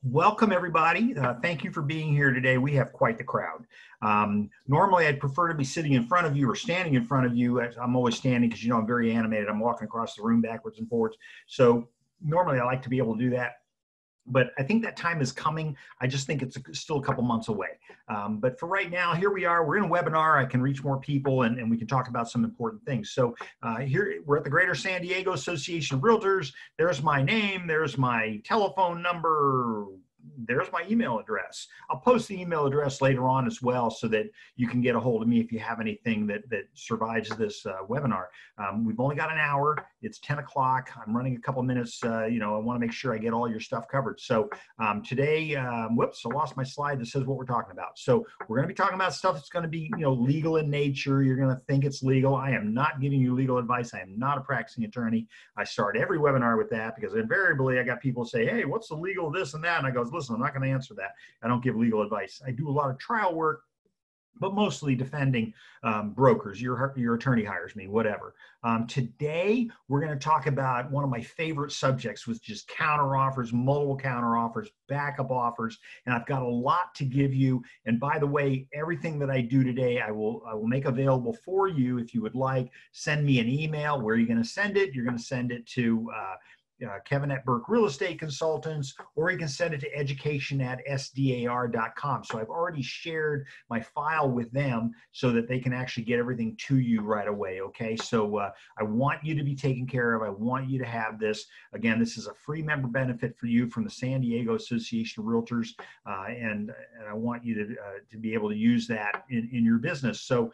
Welcome, everybody. Thank you for being here today. We have quite the crowd. Normally, I'd prefer to be sitting in front of you or standing in front of you. I'm always standing because, I'm very animated. I'm walking across the room backwards and forwards. So normally, I like to be able to do that. But I think that time is coming. I just think it's still a couple months away. But for right now, here we are. We're in a webinar. I can reach more people, and we can talk about some important things. So here, we're at the Greater San Diego Association of Realtors. There's my name. There's my telephone number. There's my email address. I'll post the email address later on as well so that you can get a hold of me if you have anything that survives this webinar. We've only got an hour. It's 10 o'clock. I'm running a couple minutes. I want to make sure I get all your stuff covered. So today, whoops, I lost my slide that says what we're talking about. So we're going to be talking about stuff that's going to be, legal in nature. You're going to think it's legal. I am not giving you legal advice. I am not a practicing attorney. I start every webinar with that because invariably I got people say, hey, what's the legal this and that? And I go, listen, I'm not going to answer that. I don't give legal advice. I do a lot of trial work, but mostly defending brokers. Your attorney hires me, whatever. Today, we're going to talk about one of my favorite subjects, which is counteroffers, multiple counteroffers, backup offers, and I've got a lot to give you. And by the way, everything that I do today, I will make available for you if you would like. Send me an email. Where are you going to send it? You're going to send it to Kevin at Burke Real Estate Consultants, or you can send it to education@sdar.com. So I've already shared my file with them so that they can actually get everything to you right away, okay? So I want you to be taken care of. I want you to have this. Again, this is a free member benefit for you from the San Diego Association of Realtors, and I want you to be able to use that in your business. So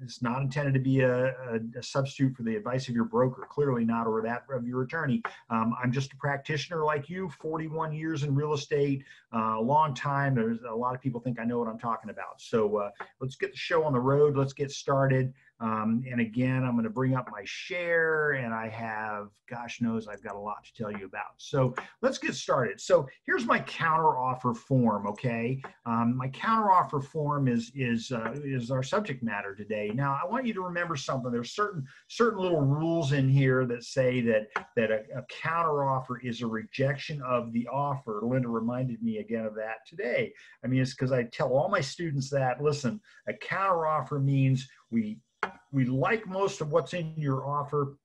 it's not intended to be a substitute for the advice of your broker, clearly not, or that of your attorney. I'm just a practitioner like you, 41 years in real estate, a long time. There's a lot of people think I know what I'm talking about. So let's get the show on the road. Let's get started. And again, I'm going to bring up my share, and I have, gosh knows, I've got a lot to tell you about. So let's get started. So here's my counteroffer form, okay? My counteroffer form is our subject matter today. Now, I want you to remember something. There's certain little rules in here that say that a counteroffer is a rejection of the offer. Linda reminded me again of that today. I mean, it's because I tell all my students that, listen, a counteroffer means we like most of what's in your offer,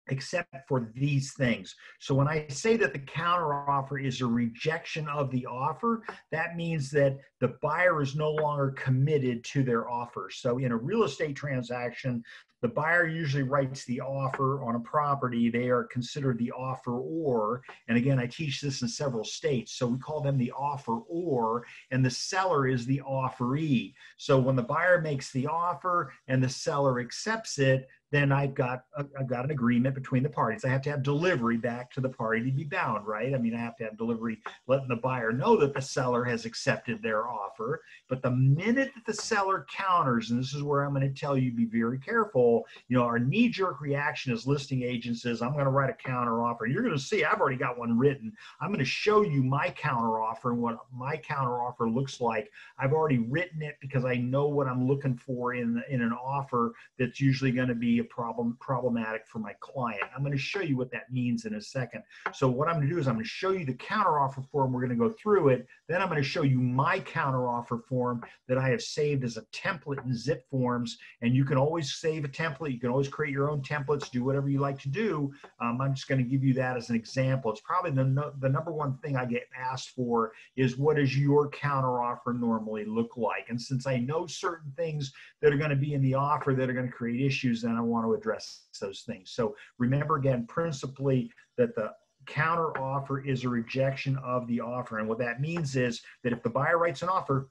except for these things. So when I say that the counteroffer is a rejection of the offer, that means that the buyer is no longer committed to their offer. So in a real estate transaction, the buyer usually writes the offer on a property. They are considered the offeror. And again, I teach this in several states. So we call them the offeror, and the seller is the offeree. So when the buyer makes the offer and the seller accepts it, then I've got an agreement between the parties. I have to have delivery back to the party to be bound, right? I mean, I have to have delivery letting the buyer know that the seller has accepted their offer. But the minute that the seller counters, and this is where I'm going to tell you, be very careful, our knee-jerk reaction as listing agents is, I'm going to write a counter offer. You're going to see, I've already got one written. I'm going to show you my counter offer and what my counter offer looks like. I've already written it because I know what I'm looking for in an offer that's usually going to be problematic for my client. I'm going to show you what that means in a second. So what I'm going to do is I'm going to show you the counteroffer form. We're going to go through it. Then I'm going to show you my counteroffer form that I have saved as a template in zip forms. And you can always save a template. You can always create your own templates, do whatever you like to do. I'm just going to give you that as an example. It's probably the number one thing I get asked for is, what does your counteroffer normally look like? And since I know certain things that are going to be in the offer that are going to create issues, then I want to address those things. So remember again, principally, that the counter offer is a rejection of the offer. And what that means is that if the buyer writes an offer,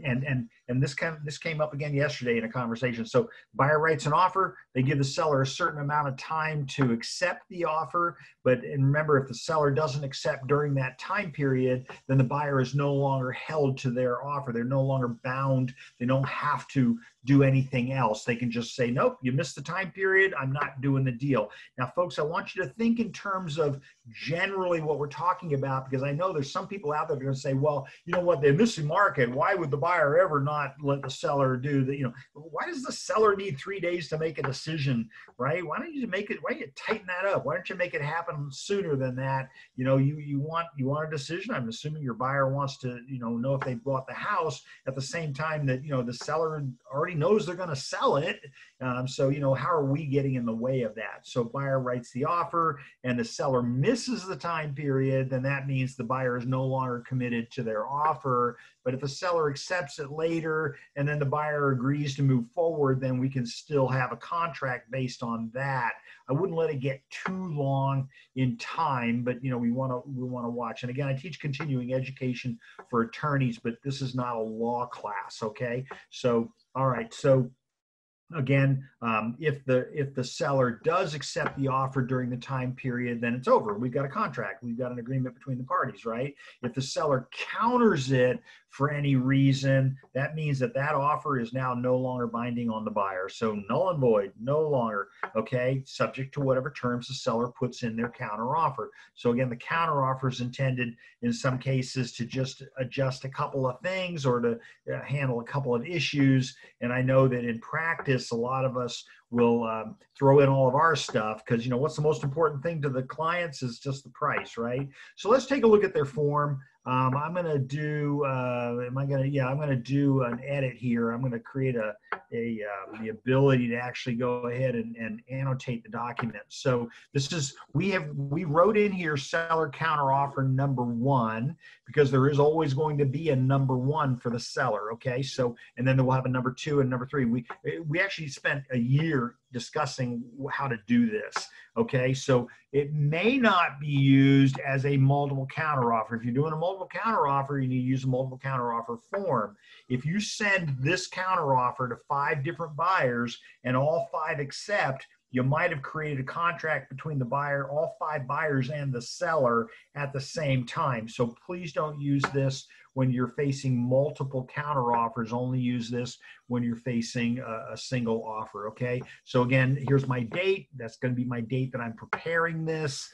and this came up again yesterday in a conversation. So buyer writes an offer, they give the seller a certain amount of time to accept the offer. And remember, if the seller doesn't accept during that time period, then the buyer is no longer held to their offer. They're no longer bound. They don't have to do anything else. They can just say, nope, you missed the time period. I'm not doing the deal. Now, folks, I want you to think in terms of generally what we're talking about, because I know there's some people out there that are going to say, well, you know what, they missed the market. Why would the buyer ever not let the seller do the, why does the seller need 3 days to make a decision, right? Why don't you make it, why don't you tighten that up? Why don't you make it happen sooner than that? You want a decision. I'm assuming your buyer wants to, know if they bought the house at the same time that, the seller already knows they're going to sell it. So, how are we getting in the way of that? So buyer writes the offer and the seller misses the time period, then that means the buyer is no longer committed to their offer. But if the seller accepts it later and then the buyer agrees to move forward, then we can still have a contract based on that. I wouldn't let it get too long in time, but we want to watch. And again, I teach continuing education for attorneys, but this is not a law class, okay? So, all right, so again, if the seller does accept the offer during the time period, then it's over. We've got a contract. We've got an agreement between the parties, right? If the seller counters it for any reason, that means that offer is now no longer binding on the buyer. So null and void, no longer, okay, subject to whatever terms the seller puts in their counter offer. So again, the counter offer is intended in some cases to just adjust a couple of things or to handle a couple of issues. And I know that in practice, a lot of us will throw in all of our stuff because, what's the most important thing to the clients is just the price, right? So let's take a look at their form. I'm going to do, I'm going to do an edit here. I'm going to create the ability to actually go ahead and annotate the document. So this is, we wrote in here seller counter offer number 1 because there is always going to be a number 1 for the seller. Okay. So, and then we'll have a number 2 and number 3. We actually spent a year discussing how to do this. Okay, so it may not be used as a multiple counteroffer. If you're doing a multiple counteroffer, you need to use a multiple counteroffer form. If you send this counteroffer to 5 different buyers and all 5 accept, you might have created a contract between the buyer, all 5 buyers, and the seller at the same time. So please don't use this when you're facing multiple counteroffers. Only use this when you're facing a single offer, okay? So again, here's my date. That's going to be my date that I'm preparing this.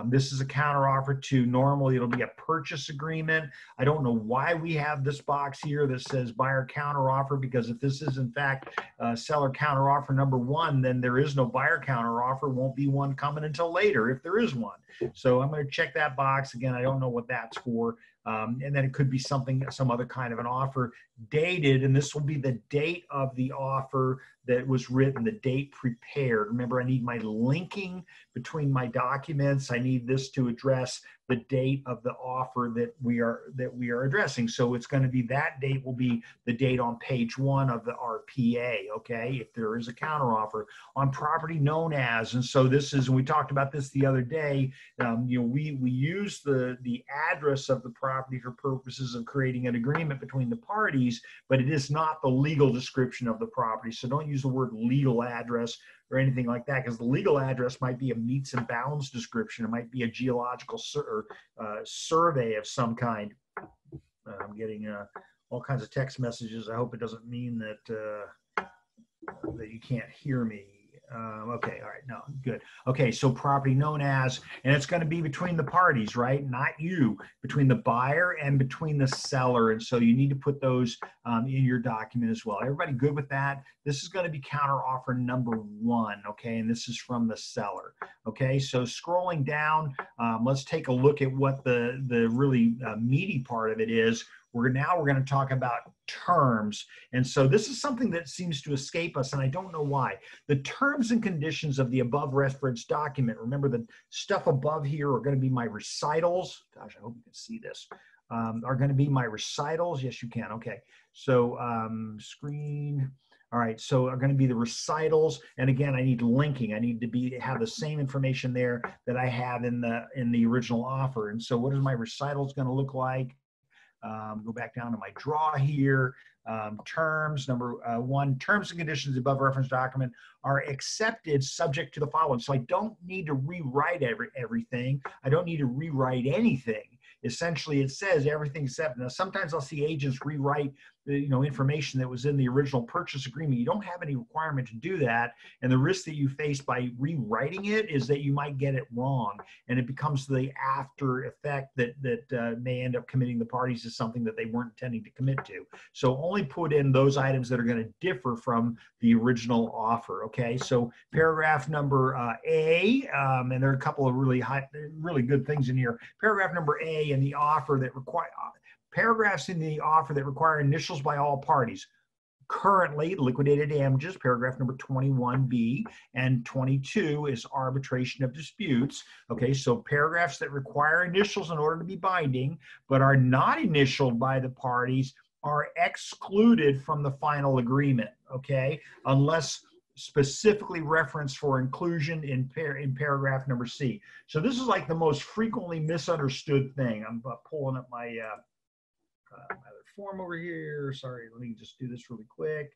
This is a counteroffer to, normally it'll be a purchase agreement. I don't know why we have this box here that says buyer counteroffer, because if this is in fact seller counteroffer number 1, then there is no buyer counteroffer. Won't be one coming until later if there is one. So I'm going to check that box. Again, I don't know what that's for. And then it could be some other kind of an offer dated, and this will be the date of the offer that was written, the date prepared. Remember, I need my linking between my documents. I need this to address the date of the offer that we are addressing. So it's going to be, that date will be the date on page 1 of the RPA, okay, if there is a counteroffer on property known as. And so this is, and we talked about this the other day, we use the address of the property for purposes of creating an agreement between the parties, but it is not the legal description of the property. So don't use the word legal address or anything like that, because the legal address might be a meets and bounds description. It might be a geological survey of some kind. I'm getting all kinds of text messages. I hope it doesn't mean that that you can't hear me. Okay, all right, no, good. Okay, so property known as, and it's going to be between the parties, right? Not you, between the buyer and between the seller. And so you need to put those in your document as well. Everybody good with that? This is going to be counter offer number 1, okay? And this is from the seller, okay? So scrolling down, let's take a look at what the really meaty part of it is. We're going to talk about terms. And so this is something that seems to escape us, and I don't know why. The terms and conditions of the above referenced document, remember the stuff above here are going to be my recitals. Gosh, I hope you can see this. Are going to be my recitals. Yes, you can. Okay. So screen. All right, so are going to be the recitals, and again, I need linking. I need to have the same information there that I have in the original offer. And so, what is my recitals going to look like? Go back down to my draw here. Terms, number 1, terms and conditions above reference document are accepted subject to the following. So I don't need to rewrite everything. I don't need to rewrite anything. Essentially, it says everything except. Now, sometimes I'll see agents rewrite information that was in the original purchase agreement. You don't have any requirement to do that. And the risk that you face by rewriting it is that you might get it wrong, and it becomes the after effect that may end up committing the parties to something that they weren't intending to commit to. So only put in those items that are going to differ from the original offer. Okay, so paragraph number A, and there are a couple of really good things in here. Paragraph number A in the offer that require paragraphs in the offer that require initials by all parties. Currently, liquidated damages, paragraph number 21B, and 22 is arbitration of disputes. Okay, so paragraphs that require initials in order to be binding, but are not initialed by the parties, are excluded from the final agreement, okay, unless specifically referenced for inclusion in paragraph number C. So this is like the most frequently misunderstood thing. I'm pulling up my other form over here. Sorry, let me just do this really quick.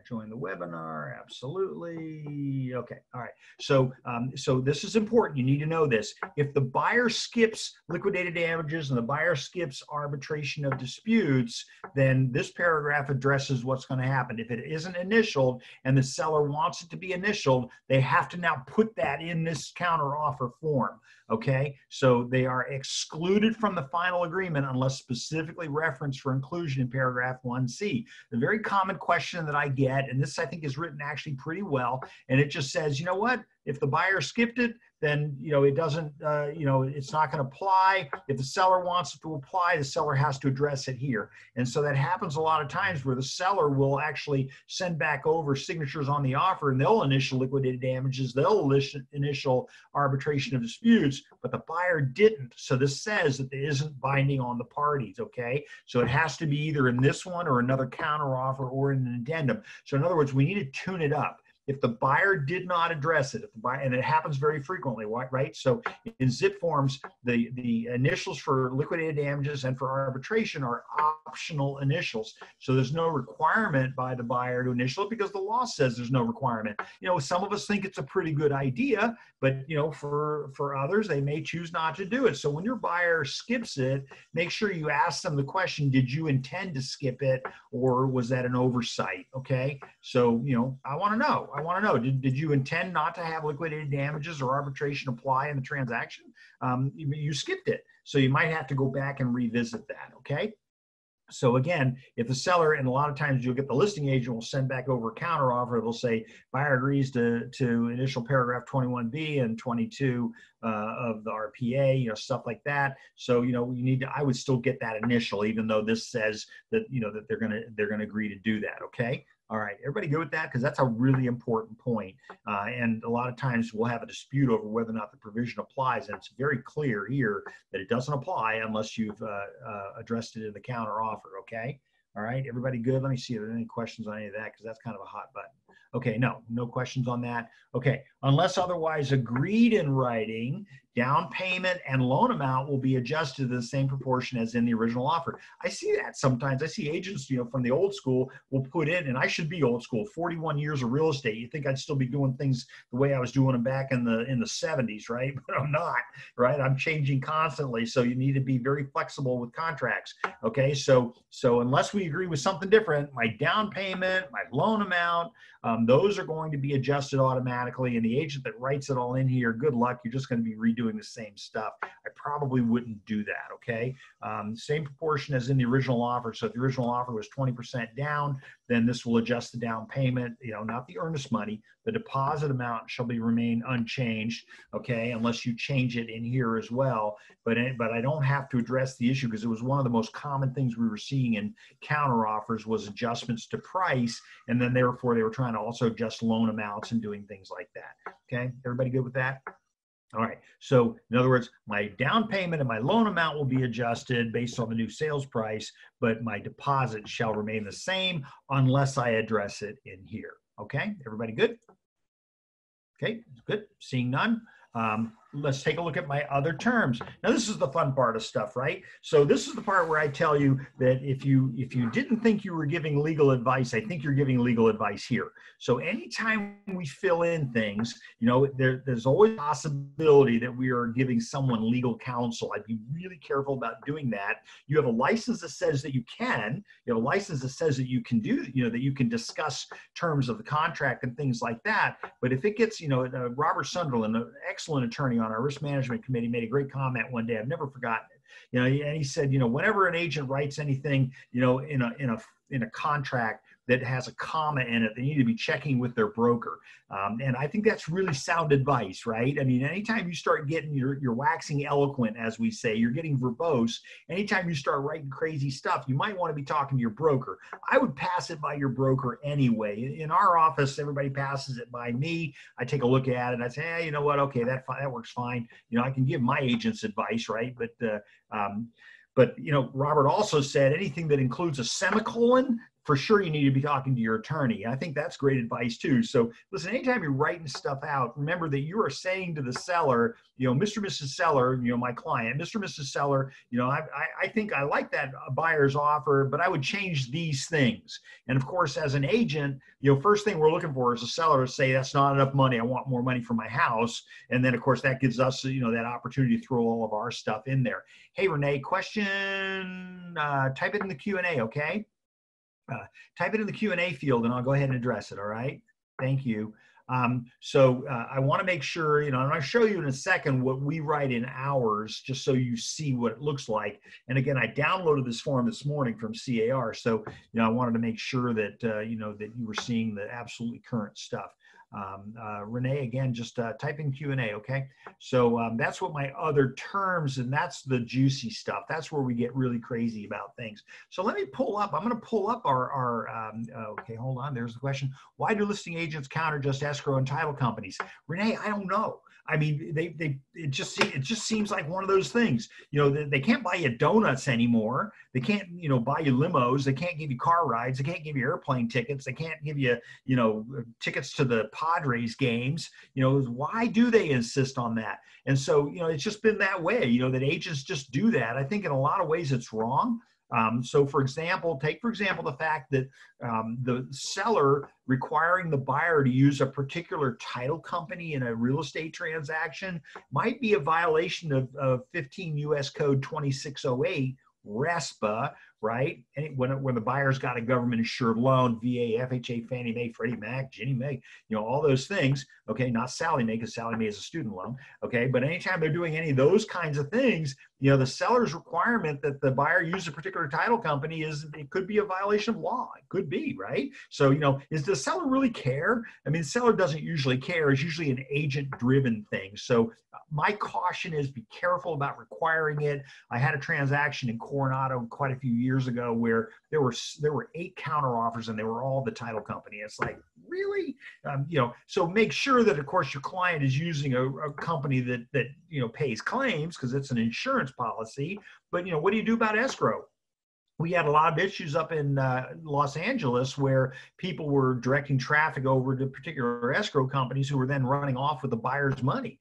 Join the webinar, absolutely. Okay, all right. So, so this is important. You need to know this. If the buyer skips liquidated damages and the buyer skips arbitration of disputes, then this paragraph addresses what's going to happen. If it isn't initialed and the seller wants it to be initialed, they have to now put that in this counteroffer form. Okay, so they are excluded from the final agreement unless specifically referenced for inclusion in paragraph 1C. The very common question that I get, and this I think is written actually pretty well, and it just says, you know what, if the buyer skipped it, then it doesn't, it's not going to apply. If the seller wants it to apply, the seller has to address it here. And so that happens a lot of times where the seller will actually send back over signatures on the offer, and they'll initial liquidated damages, they'll initial arbitration of disputes, but the buyer didn't. So this says that it isn't binding on the parties, okay? So it has to be either in this one or another counteroffer or in an addendum. So in other words, we need to tune it up. If the buyer did not address it, and it happens very frequently, right? So in zip forms, the initials for liquidated damages and for arbitration are optional initials. So there's no requirement by the buyer to initial it because the law says there's no requirement. Some of us think it's a pretty good idea, but for others, they may choose not to do it. So when your buyer skips it, make sure you ask them the question, did you intend to skip it, or was that an oversight? Okay, so I want to know. Did you intend not to have liquidated damages or arbitration apply in the transaction? You skipped it. So you might have to go back and revisit that, okay? So again, if the seller, and a lot of times you'll get the listing agent will send back over a counteroffer, they'll say, buyer agrees to initial paragraph 21B and 22 of the RPA, stuff like that. So, you need to, I would still get that initial, even though this says that, that they're going to agree to do that, okay? All right, everybody good with that? Because that's a really important point. And a lot of times we'll have a dispute over whether or not the provision applies. And it's very clear here that it doesn't apply unless you've addressed it in the counter offer, okay? All right, everybody good? Let me see if there are any questions on any of that, because that's kind of a hot button. Okay, no questions on that. Okay, unless otherwise agreed in writing, down payment and loan amount will be adjusted to the same proportion as in the original offer. I see that sometimes. I see agents, from the old school will put in, and I should be old school, 41 years of real estate. You think I'd still be doing things the way I was doing them back in the 70s, right? But I'm not, right? I'm changing constantly. So you need to be very flexible with contracts. Okay, so unless we agree with something different, my down payment, my loan amount, those are going to be adjusted automatically. And the agent that writes it all in here, good luck. You're just going to be redoing the same stuff. I probably wouldn't do that, okay? Same proportion as in the original offer. So if the original offer was 20% down, then this will adjust the down payment, not the earnest money. The deposit amount shall remain unchanged, okay, unless you change it in here as well. But I don't have to address the issue because it was one of the most common things we were seeing in counter offers was adjustments to price, and then therefore they were trying to also adjust loan amounts and doing things like that. Okay, everybody good with that? All right, so in other words, my down payment and my loan amount will be adjusted based on the new sales price, but my deposit shall remain the same unless I address it in here. Okay, everybody good? Okay, good. Seeing none. let's take a look at my other terms. Now, this is the fun part of stuff, right? So this is the part where I tell you that if you didn't think you were giving legal advice, I think you're giving legal advice here. So anytime we fill in things, you know, there's always a possibility that we are giving someone legal counsel. I'd be really careful about doing that. You have a license that says that you can. You have a license that says that you can do, you know, that you can discuss terms of the contract and things like that. But if it gets, you know, Robert Sunderland, an excellent attorney on our risk management committee, made a great comment one day. I've never forgotten it. You know, and he said, you know, whenever an agent writes anything, you know, in a contract that has a comma in it, they need to be checking with their broker. And I think that's really sound advice, right? I mean, anytime you start getting, you're waxing eloquent, as we say, you're getting verbose. Anytime you start writing crazy stuff, you might want to be talking to your broker. I would pass it by your broker anyway. In our office, everybody passes it by me. I take a look at it. I say, hey, you know what? Okay, that works fine. You know, I can give my agents advice, right? But you know, Robert also said anything that includes a semicolon, for sure you need to be talking to your attorney. I think that's great advice too. So listen, anytime you're writing stuff out, remember that you are saying to the seller, you know, Mr. Mrs. Seller, you know, my client, Mr. Mrs. Seller, you know, I think I like that buyer's offer, but I would change these things. And of course, as an agent, you know, first thing we're looking for is a seller to say, that's not enough money. I want more money for my house. And then of course that gives us, you know, that opportunity to throw all of our stuff in there. Hey, Renee, question, type it in the Q&A, okay? Type it in the Q&A field and I'll go ahead and address it. All right. Thank you. So I want to make sure, you know, I'm going to show you in a second what we write in hours, just so you see what it looks like. And again, I downloaded this form this morning from CAR. So, you know, I wanted to make sure that, you know, that you were seeing the absolutely current stuff. Renee, again, just type in Q&A, okay? So that's what my other terms, and that's the juicy stuff. That's where we get really crazy about things. So let me pull up. I'm going to pull up okay, hold on. There's the question. Why do listing agents counter just escrow and title companies? Renee, I don't know. I mean, it just seems like one of those things. You know, they can't buy you donuts anymore. They can't, you know, buy you limos. They can't give you car rides. They can't give you airplane tickets. They can't give you, you know, tickets to the Padres games. You know, why do they insist on that? And so, you know, it's just been that way, you know, that agents just do that. I think in a lot of ways it's wrong. So for example, take for example the fact that the seller requiring the buyer to use a particular title company in a real estate transaction might be a violation of 15 U.S. Code 2608 RESPA, right? And when the buyer's got a government insured loan, VA, FHA, Fannie Mae, Freddie Mac, Ginnie Mae, you know, all those things, okay, not Sallie Mae, because Sallie Mae is a student loan, okay, but anytime they're doing any of those kinds of things, you know, the seller's requirement that the buyer use a particular title company it could be a violation of law. It could be, right? So, you know, does the seller really care? I mean, the seller doesn't usually care. It's usually an agent-driven thing. So my caution is be careful about requiring it. I had a transaction in Coronado quite a few years ago where there were 8 counteroffers and they were all the title company. It's like, really? You know, so make sure that, of course, your client is using a company that you know, pays claims, because it's an insurance policy. But, you know, what do you do about escrow? We had a lot of issues up in Los Angeles where people were directing traffic over to particular escrow companies who were then running off with the buyer's money.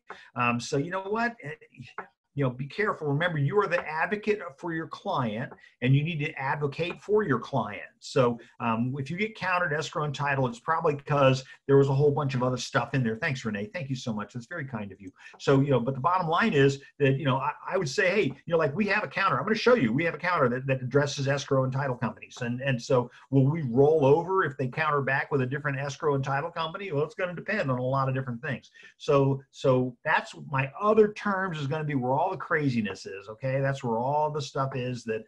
So you know what? You know, be careful. Remember, you are the advocate for your client, and you need to advocate for your client. So if you get countered escrow and title, it's probably because there was a whole bunch of other stuff in there. Thanks, Renee. Thank you so much. That's very kind of you. So, you know, but the bottom line is that, you know, I would say, hey, you know, like we have a counter. I'm going to show you. We have a counter that addresses escrow and title companies. And so will we roll over if they counter back with a different escrow and title company? Well, it's going to depend on a lot of different things. So that's my other terms is going to be where all the craziness is, okay? That's where all the stuff is that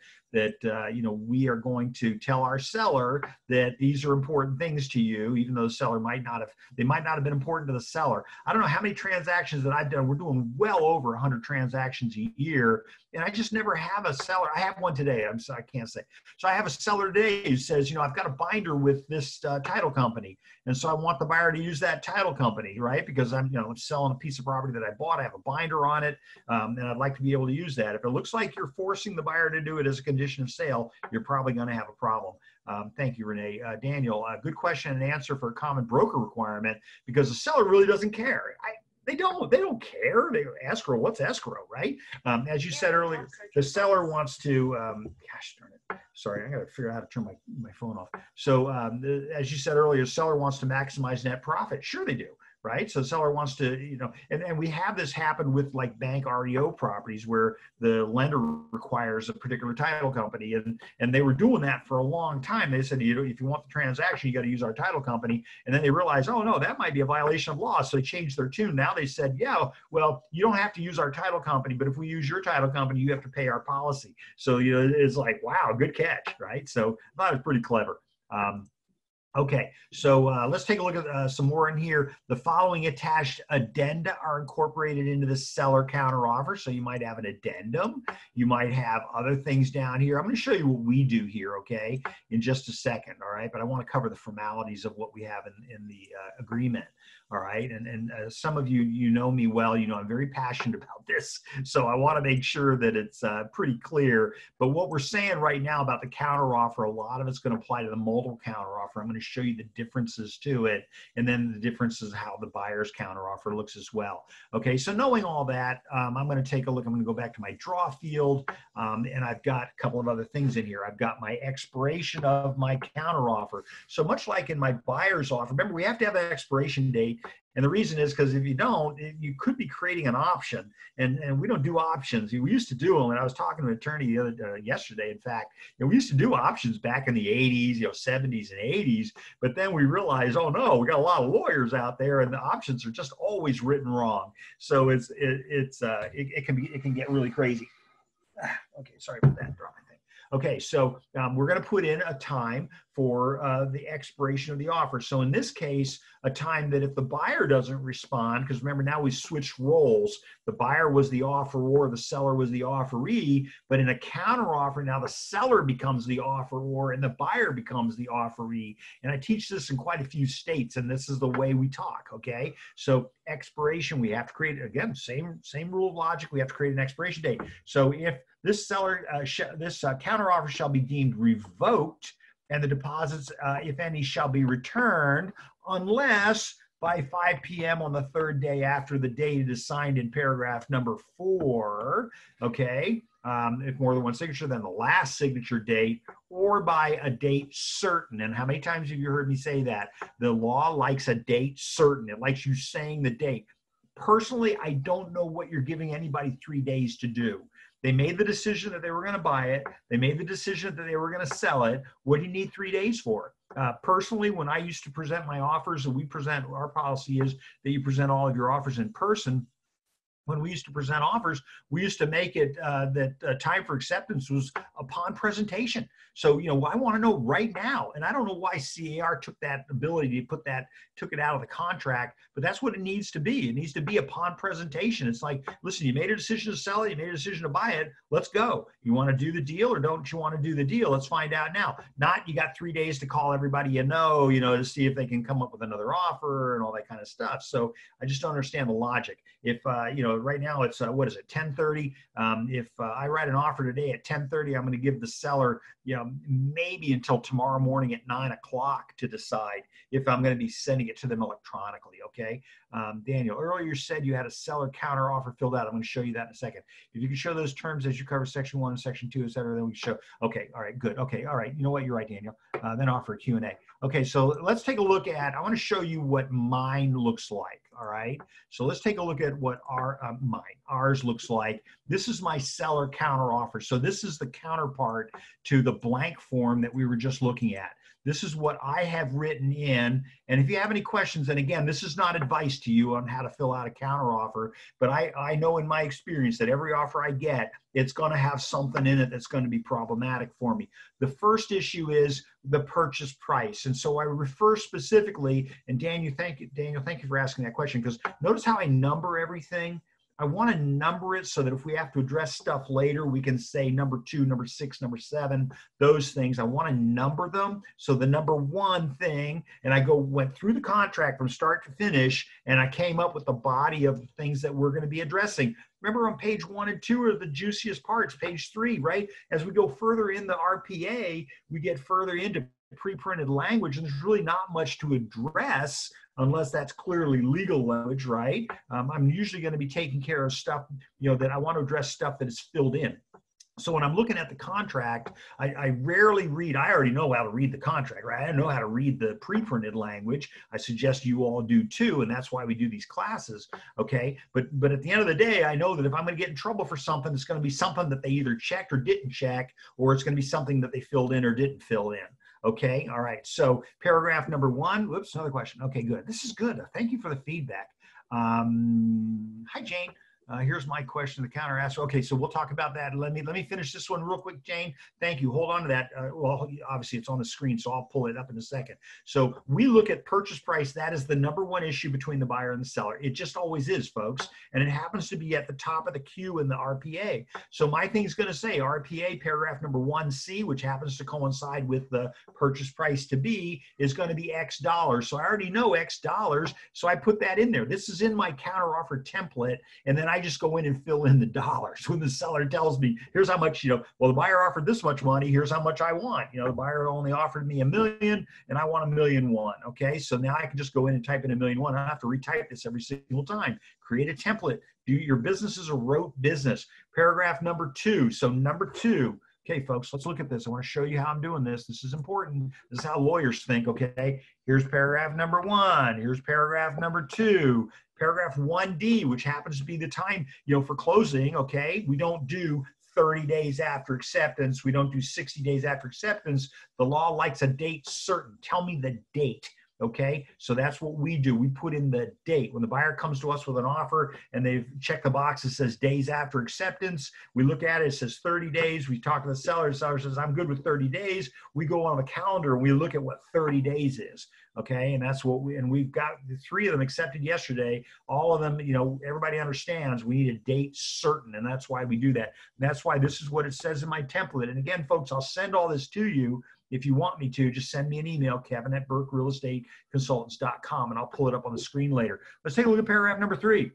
you know, we are going to tell our seller that these are important things to you, even though the seller might not have been important to the seller. I don't know how many transactions that I've done. We're doing well over 100 transactions a year, and I just never have a seller. I have one today. I can't say. So I have a seller today who says, you know, I've got a binder with this title company, and so I want the buyer to use that title company, right? Because I'm selling a piece of property that I bought. I have a binder on it, and I'd like to be able to use that. If it looks like you're forcing the buyer to do it as a condition of sale, you're probably going to have a problem. Thank you, Renee. Daniel, good question and answer for a common broker requirement, because the seller really doesn't care. They don't care. They escrow. What's escrow, right? As you said earlier, the seller wants to, gosh darn it. Sorry, I got to figure out how to turn my phone off. So as you said earlier, the seller wants to maximize net profit. Sure they do. Right. So the seller wants to, and we have this happen with like bank REO properties where the lender requires a particular title company. And they were doing that for a long time. They said, if you want the transaction, you got to use our title company. And then they realized, oh, no, that might be a violation of law. So they changed their tune. Now they said, yeah, well, you don't have to use our title company, but if we use your title company, you have to pay our policy. So, it's like, wow, good catch. Right. So I thought it was pretty clever. Okay, so let's take a look at some more in here. The following attached addenda are incorporated into the seller counteroffer. So you might have an addendum. You might have other things down here. I'm going to show you what we do here, okay, in just a second, all right? But I want to cover the formalities of what we have in the agreement, all right? And some of you know me well. I'm very passionate about this. So I want to make sure that it's pretty clear. But what we're saying right now about the counteroffer, a lot of it's going to apply to the multiple counteroffer. I'm going to show you the differences to it, and then the differences how the buyer's counteroffer looks as well. Okay, so knowing all that, I'm going to take a look. I'm going to go back to my draw field, and I've got a couple of other things in here. I've got my expiration of my counteroffer. So much like in my buyer's offer, remember we have to have an expiration date. And the reason is because if you don't, you could be creating an option, and we don't do options. We used to do them, and I was talking to an attorney yesterday. In fact, we used to do options back in the 80s, 70s and 80s, but then we realized, oh no, we got a lot of lawyers out there, and the options are just always written wrong. So it can get really crazy. Okay, sorry about that. Drop my thing. Okay, so we're going to put in a time for the expiration of the offer. So in this case, a time that if the buyer doesn't respond, because remember now we switched roles, the buyer was the offeror, the seller was the offeree, but in a counteroffer, now the seller becomes the offeror and the buyer becomes the offeree. And I teach this in quite a few states, and this is the way we talk, okay? So expiration, we have to create, again, same rule of logic, we have to create an expiration date. So if this counteroffer shall be deemed revoked, and the deposits, if any, shall be returned unless by 5 p.m. on the third day after the date it is signed in paragraph number 4, okay? If more than one signature, then the last signature date, or by a date certain. And how many times have you heard me say that? The law likes a date certain. It likes you saying the date. Personally, I don't know what you're giving anybody 3 days to do. They made the decision that they were going to buy it. They made the decision that they were going to sell it. What do you need 3 days for? Personally, when I used to present my offers, and our policy is that you present all of your offers in person. When we used to present offers, we used to make it that time for acceptance was upon presentation. So, I want to know right now. And I don't know why CAR took that ability to took it out of the contract, but that's what it needs to be. It needs to be upon presentation. It's like, listen, you made a decision to sell it, you made a decision to buy it, let's go. You want to do the deal or don't you want to do the deal? Let's find out now. Not you got 3 days to call everybody to see if they can come up with another offer and all that kind of stuff. So I just don't understand the logic. If, right now it's, 10:30. If I write an offer today at 10:30, I'm going to give the seller, maybe until tomorrow morning at 9 o'clock to decide if I'm going to be sending it to them electronically. Okay. Daniel, earlier said you had a seller counter offer filled out. I'm going to show you that in a second. If you can show those terms as you cover section 1 and section 2, et cetera, then we can show. Okay. All right. Good. Okay. All right. You know what? You're right, Daniel. Then offer a Q&A. Okay. So let's take a look at, I want to show you what mine looks like. All right. So let's take a look at what ours looks like. This is my seller counter offer. So this is the counterpart to the blank form that we were just looking at. This is what I have written in. And if you have any questions, and again, this is not advice to you on how to fill out a counter offer, but I know in my experience that every offer I get, it's going to have something in it that's going to be problematic for me. The first issue is the purchase price. And so I refer specifically, and Daniel, thank you for asking that question, because notice how I number everything. I want to number it so that if we have to address stuff later, we can say number 2, number 6, number 7, those things. I want to number them. So the number 1 thing, and I went through the contract from start to finish, and I came up with the body of the things that we're going to be addressing. Remember on page 1 and 2 are the juiciest parts, page 3, right? As we go further in the RPA, we get further into pre-printed language, and there's really not much to address unless that's clearly legal language, right? I'm usually going to be taking care of stuff, that I want to address stuff that is filled in. So when I'm looking at the contract, I rarely read. I already know how to read the contract, right? I know how to read the pre-printed language. I suggest you all do too, and that's why we do these classes, okay? But at the end of the day, I know that if I'm going to get in trouble for something, it's going to be something that they either checked or didn't check, or it's going to be something that they filled in or didn't fill in. Okay, all right. So paragraph number 1. Whoops, another question. Okay, good. This is good. Thank you for the feedback. Hi, Jane. Here's my question, the counter asked. Okay, so we'll talk about that. Let me finish this one real quick, Jane. Thank you. Hold on to that. Well, obviously it's on the screen, so I'll pull it up in a second. So we look at purchase price. That is the #1 issue between the buyer and the seller. It just always is, folks. And it happens to be at the top of the queue in the RPA. So my thing is going to say RPA paragraph number 1C, which happens to coincide with the purchase price to be, is going to be X dollars. So I already know X dollars. So I put that in there. This is in my counteroffer template. And then I just go in and fill in the dollars when the seller tells me, here's how much, well, the buyer offered this much money, here's how much I want. The buyer only offered me $1 million and I want $1.1 million. Okay, so now I can just go in and type in $1.1 million. I don't have to retype this every single time. Create a template. Your business is a rote business. Paragraph number 2. So number 2. Okay, folks, let's look at this. I want to show you how I'm doing this. This is important. This is how lawyers think, okay? Here's paragraph number 1. Here's paragraph number 2. Paragraph 1D, which happens to be the time, for closing, okay? We don't do 30 days after acceptance. We don't do 60 days after acceptance. The law likes a date certain. Tell me the date. Okay, so that's what we do. We put in the date. When the buyer comes to us with an offer and they've checked the box that says days after acceptance, we look at it, it says 30 days. We talk to the seller says, I'm good with 30 days. We go on the calendar and we look at what 30 days is. Okay, and that's what we've got 3 of them accepted yesterday. All of them, everybody understands we need a date certain, and that's why we do that. And that's why this is what it says in my template. And again, folks, I'll send all this to you. If you want me to, just send me an email, kevin@burkerealestateconsultants.com, and I'll pull it up on the screen later. Let's take a look at paragraph number 3.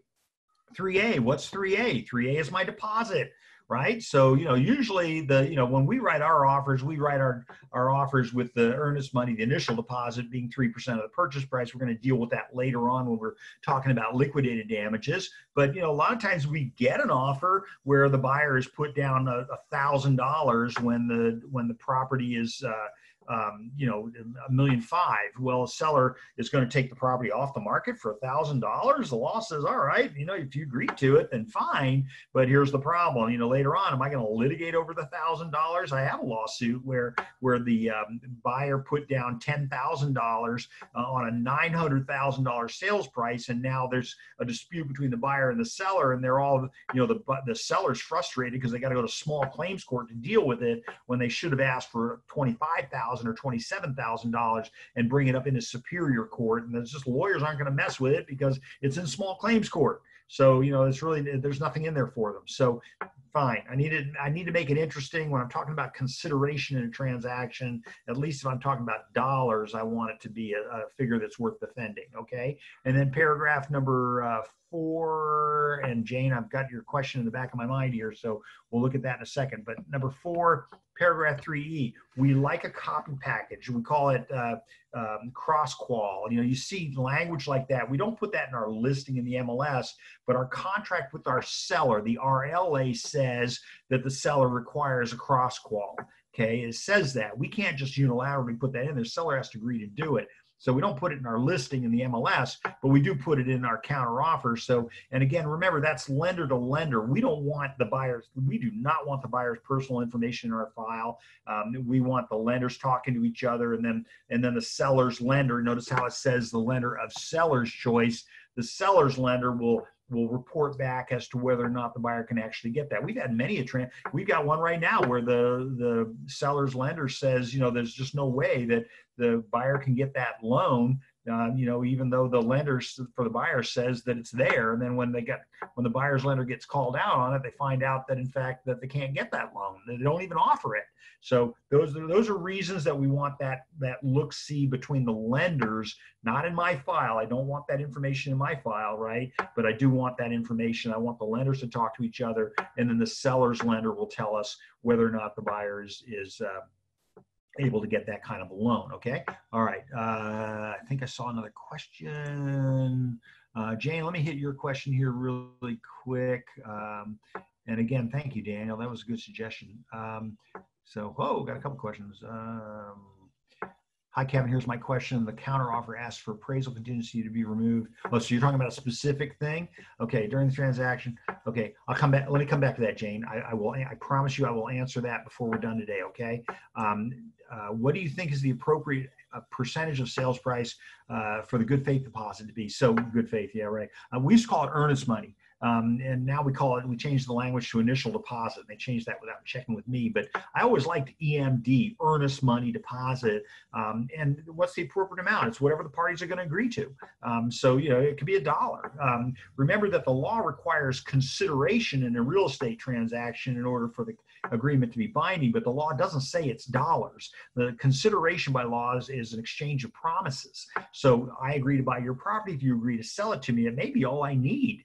3A, what's 3A? 3A is my deposit, right? So, usually when we write our offers, we write our offers with the earnest money, the initial deposit being 3% of the purchase price. We're going to deal with that later on when we're talking about liquidated damages. But, a lot of times we get an offer where the buyer has put down $1,000 when the property is, $1.5 million. Well, a seller is going to take the property off the market for $1,000. The law says, all right, if you agree to it, then fine. But here's the problem. Later on, am I going to litigate over the $1,000? I have a lawsuit where the buyer put down $10,000 on a $900,000 sales price, and now there's a dispute between the buyer and the seller, and they're all, the seller's frustrated because they got to go to small claims court to deal with it when they should have asked for $25,000 or $27,000 and bring it up into superior court. And there's just lawyers aren't going to mess with it because it's in small claims court. So, it's really, there's nothing in there for them. So fine. I need to make it interesting when I'm talking about consideration in a transaction. At least if I'm talking about dollars, I want it to be a figure that's worth defending. Okay. And then paragraph number 4, and Jane, I've got your question in the back of my mind here, so we'll look at that in a second. But number 4, paragraph 3E, we like a copy package. We call it cross-qual. You see language like that. We don't put that in our listing in the MLS, but our contract with our seller, the RLA, says that the seller requires a cross-qual. Okay, it says that. We can't just unilaterally put that in. The seller has to agree to do it. So we don't put it in our listing in the MLS, but we do put it in our counter offer. So, and again, remember, that's lender to lender. We do not want the buyer's personal information in our file. We want the lenders talking to each other, and then the seller's lender. Notice how it says the lender of seller's choice. The seller's lender will report back as to whether or not the buyer can actually get that. We've had many we've got one right now where the seller's lender says, there's just no way that the buyer can get that loan, even though the lender for the buyer says that it's there. And then when the buyer's lender gets called out on it, they find out that in fact that they can't get that loan. They don't even offer it. So those are reasons that we want that look-see between the lenders, not in my file. I don't want that information in my file, right? But I do want that information. I want the lenders to talk to each other, and then the seller's lender will tell us whether or not the buyer is able to get that kind of a loan. Okay. All right. I think I saw another question. Jane, let me hit your question here really quick. And again, thank you, Daniel. That was a good suggestion. Got a couple questions. Hi, Kevin. Here's my question. The counteroffer asks for appraisal contingency to be removed. Oh, so you're talking about a specific thing? Okay, during the transaction. Okay, I'll come back. Let me come back to that, Jane. I will. I promise you, I will answer that before we're done today. Okay. What do you think is the appropriate percentage of sales price for the good faith deposit to be? So good faith, yeah, right. We used to call it earnest money. And now we changed the language to initial deposit. They changed that without checking with me, but I always liked EMD, earnest money deposit. And what's the appropriate amount? It's whatever the parties are going to agree to. So, it could be $1. Remember that the law requires consideration in a real estate transaction in order for the agreement to be binding, but the law doesn't say it's dollars. The consideration by law is an exchange of promises. So I agree to buy your property. If you agree to sell it to me, it may be all I need.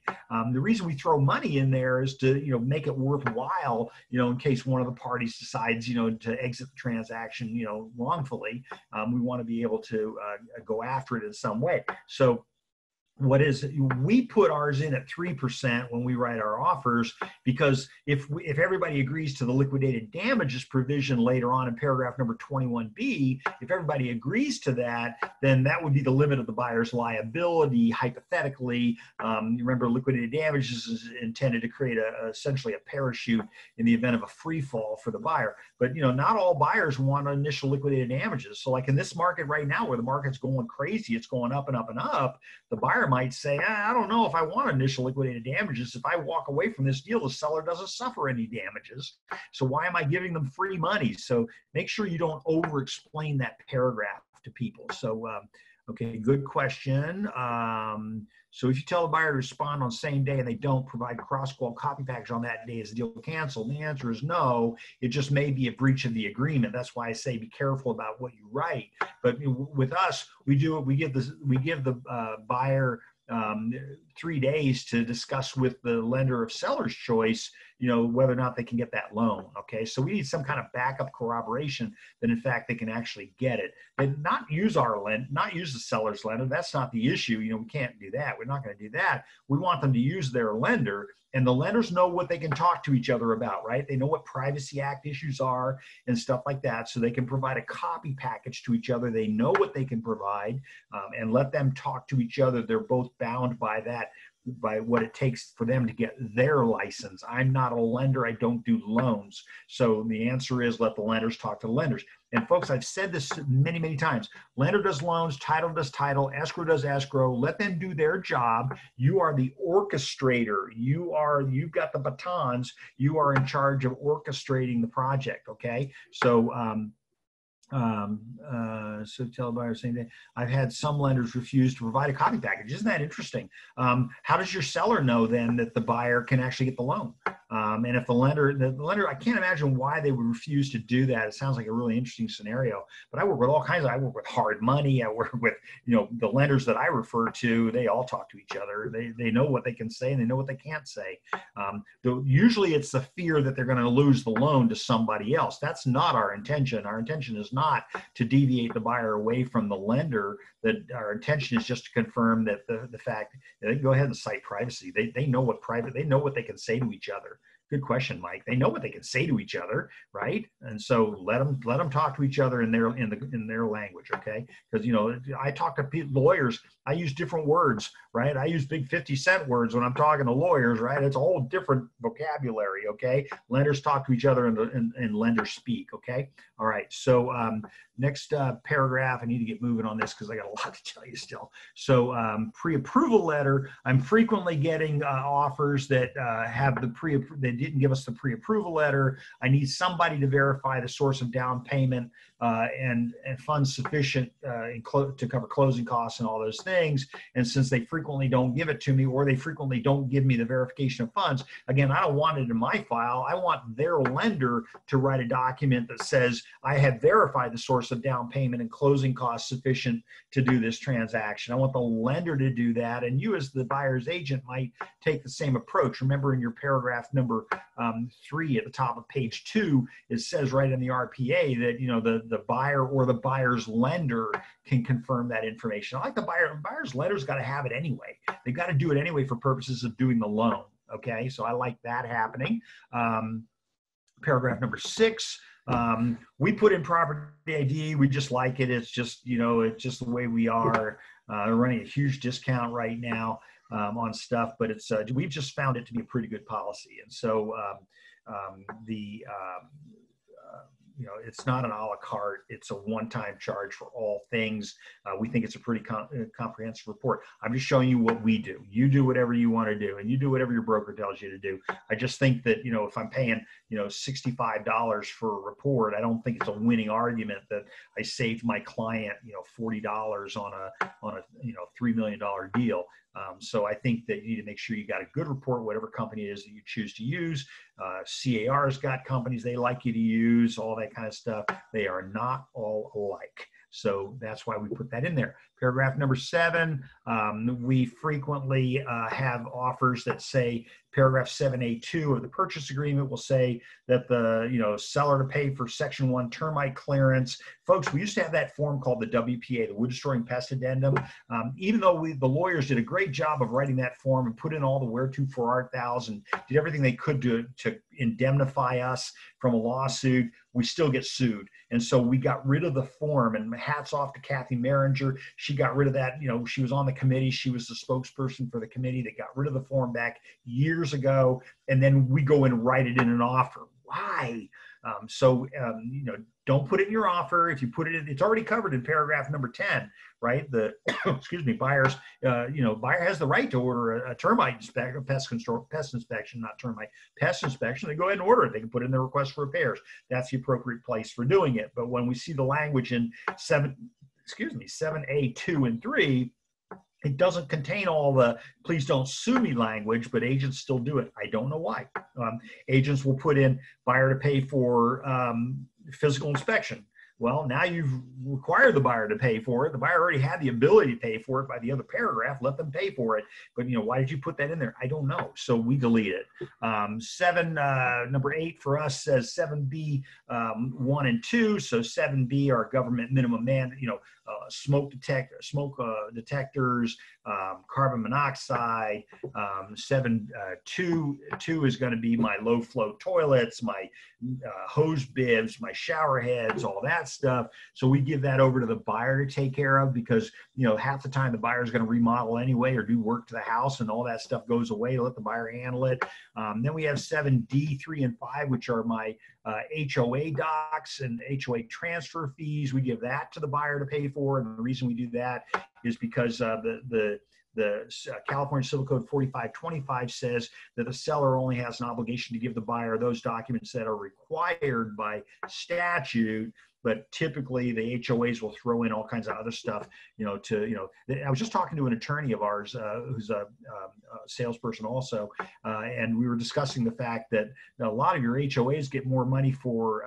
The reason we throw money in there is to, make it worthwhile, in case one of the parties decides, to exit the transaction, wrongfully. We want to be able to go after it in some way. So we put ours in at 3% when we write our offers, because if everybody agrees to the liquidated damages provision later on in paragraph number 21B, if everybody agrees to that, then that would be the limit of the buyer's liability, hypothetically. Remember, liquidated damages is intended to create essentially a parachute in the event of a free fall for the buyer. But, not all buyers want initial liquidated damages. So like in this market right now where the market's going crazy, it's going up and up and up, the buyer might say, I don't know if I want initial liquidated damages. If I walk away from this deal, the seller doesn't suffer any damages. So why am I giving them free money? So make sure you don't over-explain that paragraph to people. So, okay, good question. So if you tell the buyer to respond on same day and they don't provide cross-qual copy package on that day, is the deal canceled? And the answer is no. It just may be a breach of the agreement. That's why I say be careful about what you write. But with us, we give the buyer 3 days to discuss with the lender of seller's choice, whether or not they can get that loan. Okay, so we need some kind of backup corroboration that in fact they can actually get it, and not use the seller's lender. That's not the issue. We can't do that. We're not going to do that. We want them to use their lender, and the lenders know what they can talk to each other about, right? They know what Privacy Act issues are and stuff like that, so they can provide a copy package to each other. They know what they can provide, and let them talk to each other. They're both bound by that, by what it takes for them to get their license. I'm not a lender. I don't do loans. So the answer is let the lenders talk to the lenders. And folks, I've said this many, many times. Lender does loans, title does title, escrow does escrow. Let them do their job. You are the orchestrator. You've got the batons. You are in charge of orchestrating the project, okay? So, so tell the buyer same day. I've had some lenders refuse to provide a copy package. Isn't that interesting? How does your seller know then that the buyer can actually get the loan? And if the lender, I can't imagine why they would refuse to do that. It sounds like a really interesting scenario. But I work with all kinds of. I work with hard money. I work with the lenders that I refer to. They all talk to each other. They know what they can say and they know what they can't say. Usually it's the fear that they're going to lose the loan to somebody else. That's not our intention. Our intention is not to deviate the buyer away from the lender. That our intention is just to confirm that the fact that they can go ahead and cite privacy. They know what they know what they can say to each other. Good question, Mike. They know what they can say to each other, right? And so let them talk to each other in their language, okay? Because I talk to lawyers. I use different words, right? I use big 50-cent words when I'm talking to lawyers, right? It's a whole different vocabulary, okay? Lenders talk to each other and lenders speak, okay? All right. So next paragraph. I need to get moving on this because I got a lot to tell you still. So pre-approval letter. I'm frequently getting offers that have they didn't give us the pre-approval letter. I need somebody to verify the source of down payment and funds sufficient to cover closing costs and all those things. And since they frequently don't give it to me, or they frequently don't give me the verification of funds, again, I don't want it in my file. I want their lender to write a document that says I have verified the source of down payment and closing costs sufficient to do this transaction. I want the lender to do that, and you as the buyer's agent might take the same approach. Remember in your paragraph number 3 at the top of page 2, it says right in the RPA that the buyer or the buyer's lender can confirm that information. I like the buyer's lender's got to have it anyway. They've got to do it anyway for purposes of doing the loan. Okay, so I like that happening. Paragraph number 6. We put in property ID. We just like it. It's just, it's just the way we are. We're running a huge discount right now on stuff, but it's we've just found it to be a pretty good policy. And so it's not an a la carte. It's a one-time charge for all things. We think it's a pretty comprehensive report. I'm just showing you what we do. You do whatever you want to do, and you do whatever your broker tells you to do. I just think that, if I'm paying, $65 for a report, I don't think it's a winning argument that I saved my client, $40 on a $3 million deal. So I think that you need to make sure you got a good report, whatever company it is that you choose to use. CAR's got companies they like you to use, all that kind of stuff. They are not all alike. So that's why we put that in there. Paragraph number 7, we frequently have offers that say, paragraph 7A2 of the purchase agreement will say that the seller to pay for section 1 termite clearance. Folks, we used to have that form called the WPA, the Wood Destroying Pest Addendum. Even though the lawyers did a great job of writing that form and put in all the whereto for art thous and did everything they could to indemnify us from a lawsuit, we still get sued. And so we got rid of the form, and hats off to Kathy Maringer. She got rid of that. She was on the committee. She was the spokesperson for the committee that got rid of the form back years ago. And then we go and write it in an offer. Why? Don't put it in your offer. If you put it in, it's already covered in paragraph number 10, right? The, buyer has the right to order a termite inspection, pest inspection, not termite, pest inspection. They go ahead and order it. They can put in their request for repairs. That's the appropriate place for doing it. But when we see the language in 7A 2 and 3, it doesn't contain all the please don't sue me language, but agents still do it. I don't know why. Agents will put in buyer to pay for physical inspection. Well, now you've required the buyer to pay for it. The buyer already had the ability to pay for it by the other paragraph. Let them pay for it. But, why did you put that in there? I don't know. So we delete it. Number 8 for us says 7B 1 and 2. So 7B are government minimum smoke detectors, carbon monoxide. 2 is going to be my low flow toilets, my hose bibs, my shower heads, all that stuff. So we give that over to the buyer to take care of because, half the time the buyer is going to remodel anyway or do work to the house and all that stuff goes away. Let the buyer handle it. Then we have 7D, 3, and 5, which are my HOA docs and HOA transfer fees. We give that to the buyer to pay for. And the reason we do that is because the California Civil Code 4525 says that the seller only has an obligation to give the buyer those documents that are required by statute. But typically the HOAs will throw in all kinds of other stuff, I was just talking to an attorney of ours who's a salesperson also, and we were discussing the fact that a lot of your HOAs get more money for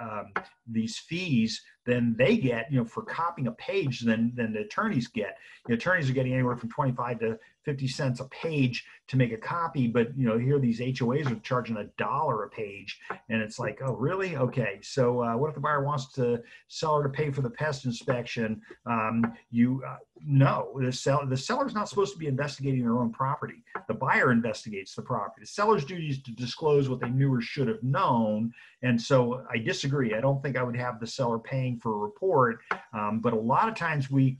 these fees than they get, for copying a page than the attorneys get. The attorneys are getting anywhere from 25 to 50 cents a page to make a copy, but here these HOAs are charging $1 a page, and it's like, oh really? Okay, so what if the buyer wants the seller to pay for the pest inspection? No, the seller's not supposed to be investigating their own property. The buyer investigates the property. The seller's duty is to disclose what they knew or should have known, and so I disagree. I don't think I would have the seller paying for a report, but a lot of times we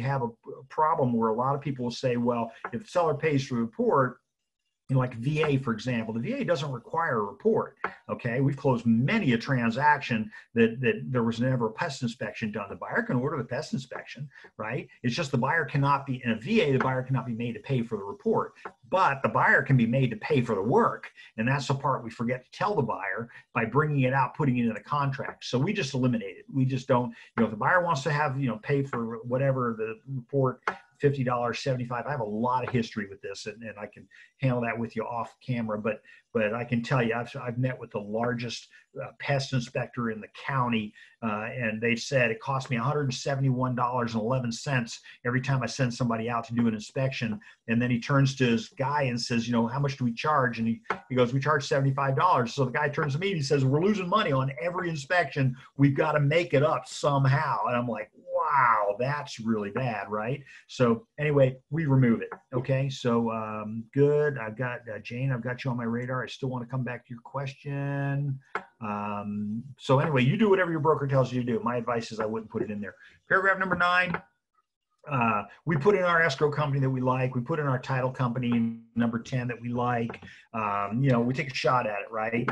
have a problem where a lot of people will say, well, if the seller pays for the report, like VA, for example, the VA doesn't require a report. Okay, we've closed many a transaction that there was never a pest inspection done. The buyer can order the pest inspection, right? It's just the buyer cannot be, in a VA, the buyer cannot be made to pay for the report, but the buyer can be made to pay for the work. And that's the part we forget to tell the buyer by bringing it out, putting it in the contract. So we just eliminate it. We just don't, if the buyer wants to have, pay for whatever the report, $50, $75. I have a lot of history with this, and I can handle that with you off camera. But I can tell you, I've met with the largest pest inspector in the county, and they said it cost me $171.11 every time I send somebody out to do an inspection. And then he turns to his guy and says, how much do we charge? And he goes, we charge $75. So the guy turns to me and he says, we're losing money on every inspection. We've got to make it up somehow. And I'm like, wow, that's really bad, right? So anyway, we remove it. Okay, so good. I've got Jane, I've got you on my radar. I still want to come back to your question. So anyway, you do whatever your broker tells you to do. My advice is I wouldn't put it in there. Paragraph number 9. We put in our escrow company that we like. We put in our title company, number 10, that we like. We take a shot at it, right?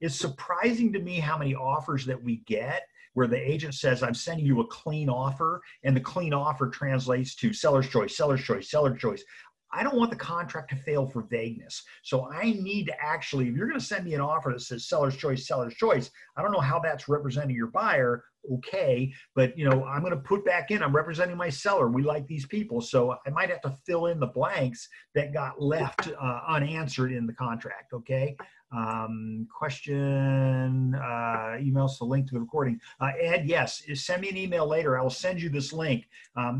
It's surprising to me how many offers that we get where the agent says, I'm sending you a clean offer, and the clean offer translates to seller's choice, seller's choice, seller's choice. I don't want the contract to fail for vagueness. So I need to actually, if you're going to send me an offer that says seller's choice, I don't know how that's representing your buyer. Okay, but I'm going to put back in, I'm representing my seller. We like these people. So I might have to fill in the blanks that got left unanswered in the contract. Okay. Question, emails the link to the recording. Ed, yes, send me an email later. I will send you this link.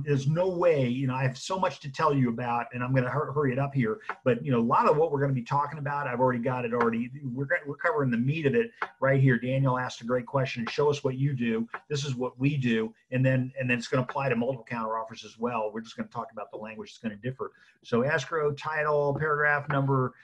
There's no way, I have so much to tell you about, and I'm going to hurry it up here. But, a lot of what we're going to be talking about, I've already got it already. We're covering the meat of it right here. Daniel asked a great question. Show us what you do. This is what we do. And then it's going to apply to multiple counteroffers as well. We're just going to talk about the language that's going to differ. So escrow title, paragraph number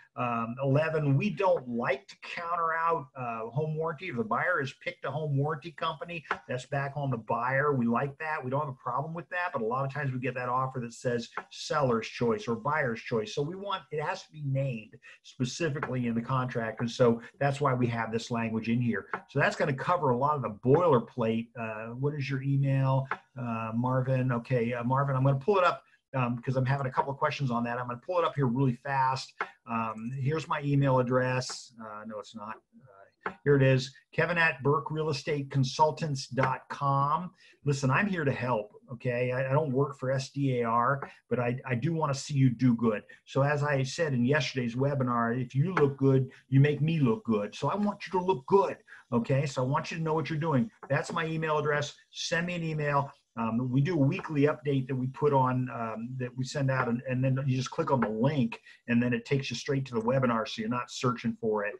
11, we don't like to counter out home warranty. If the buyer has picked a home warranty company, that's back on the buyer. We like that. We don't have a problem with that, but a lot of times we get that offer that says seller's choice or buyer's choice. So it has to be named specifically in the contract. And so that's why we have this language in here. So that's going to cover a lot of the boilerplate. What is your email? Marvin. Okay, Marvin, I'm going to pull it up because I'm having a couple of questions on that. I'm going to pull it up here really fast. Here's my email address. No, it's not. Here it is, kevin@burkerealestateconsultants.com. Listen, I'm here to help, okay? I don't work for SDAR, but I do want to see you do good. So as I said in yesterday's webinar, if you look good, you make me look good. So I want you to look good, okay? So I want you to know what you're doing. That's my email address. Send me an email. We do a weekly update that we put on, that we send out, and then you just click on the link, and then it takes you straight to the webinar, so you're not searching for it.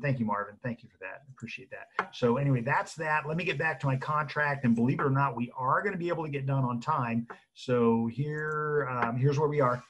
Thank you, Marvin. Thank you for that. Appreciate that. So anyway, that's that. Let me get back to my contract, and believe it or not, we are going to be able to get done on time. So here's where we are.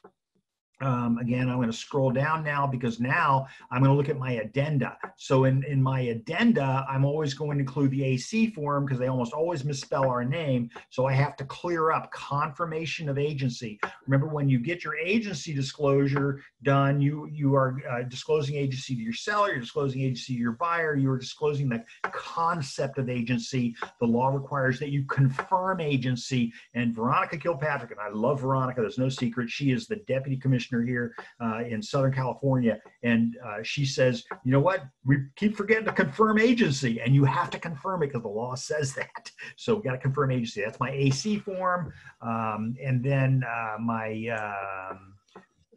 Again, I'm going to scroll down now because now I'm going to look at my addenda. So in my addenda, I'm always going to include the AC form because they almost always misspell our name. So I have to clear up confirmation of agency. Remember, when you get your agency disclosure done, you are disclosing agency to your seller, you're disclosing agency to your buyer, you are disclosing the concept of agency. The law requires that you confirm agency. And Veronica Kilpatrick, and I love Veronica, there's no secret, she is the deputy commissioner here in Southern California, and she says, you know what, we keep forgetting to confirm agency, and you have to confirm it because the law says that. So we got to confirm agency. That's my AC form, and then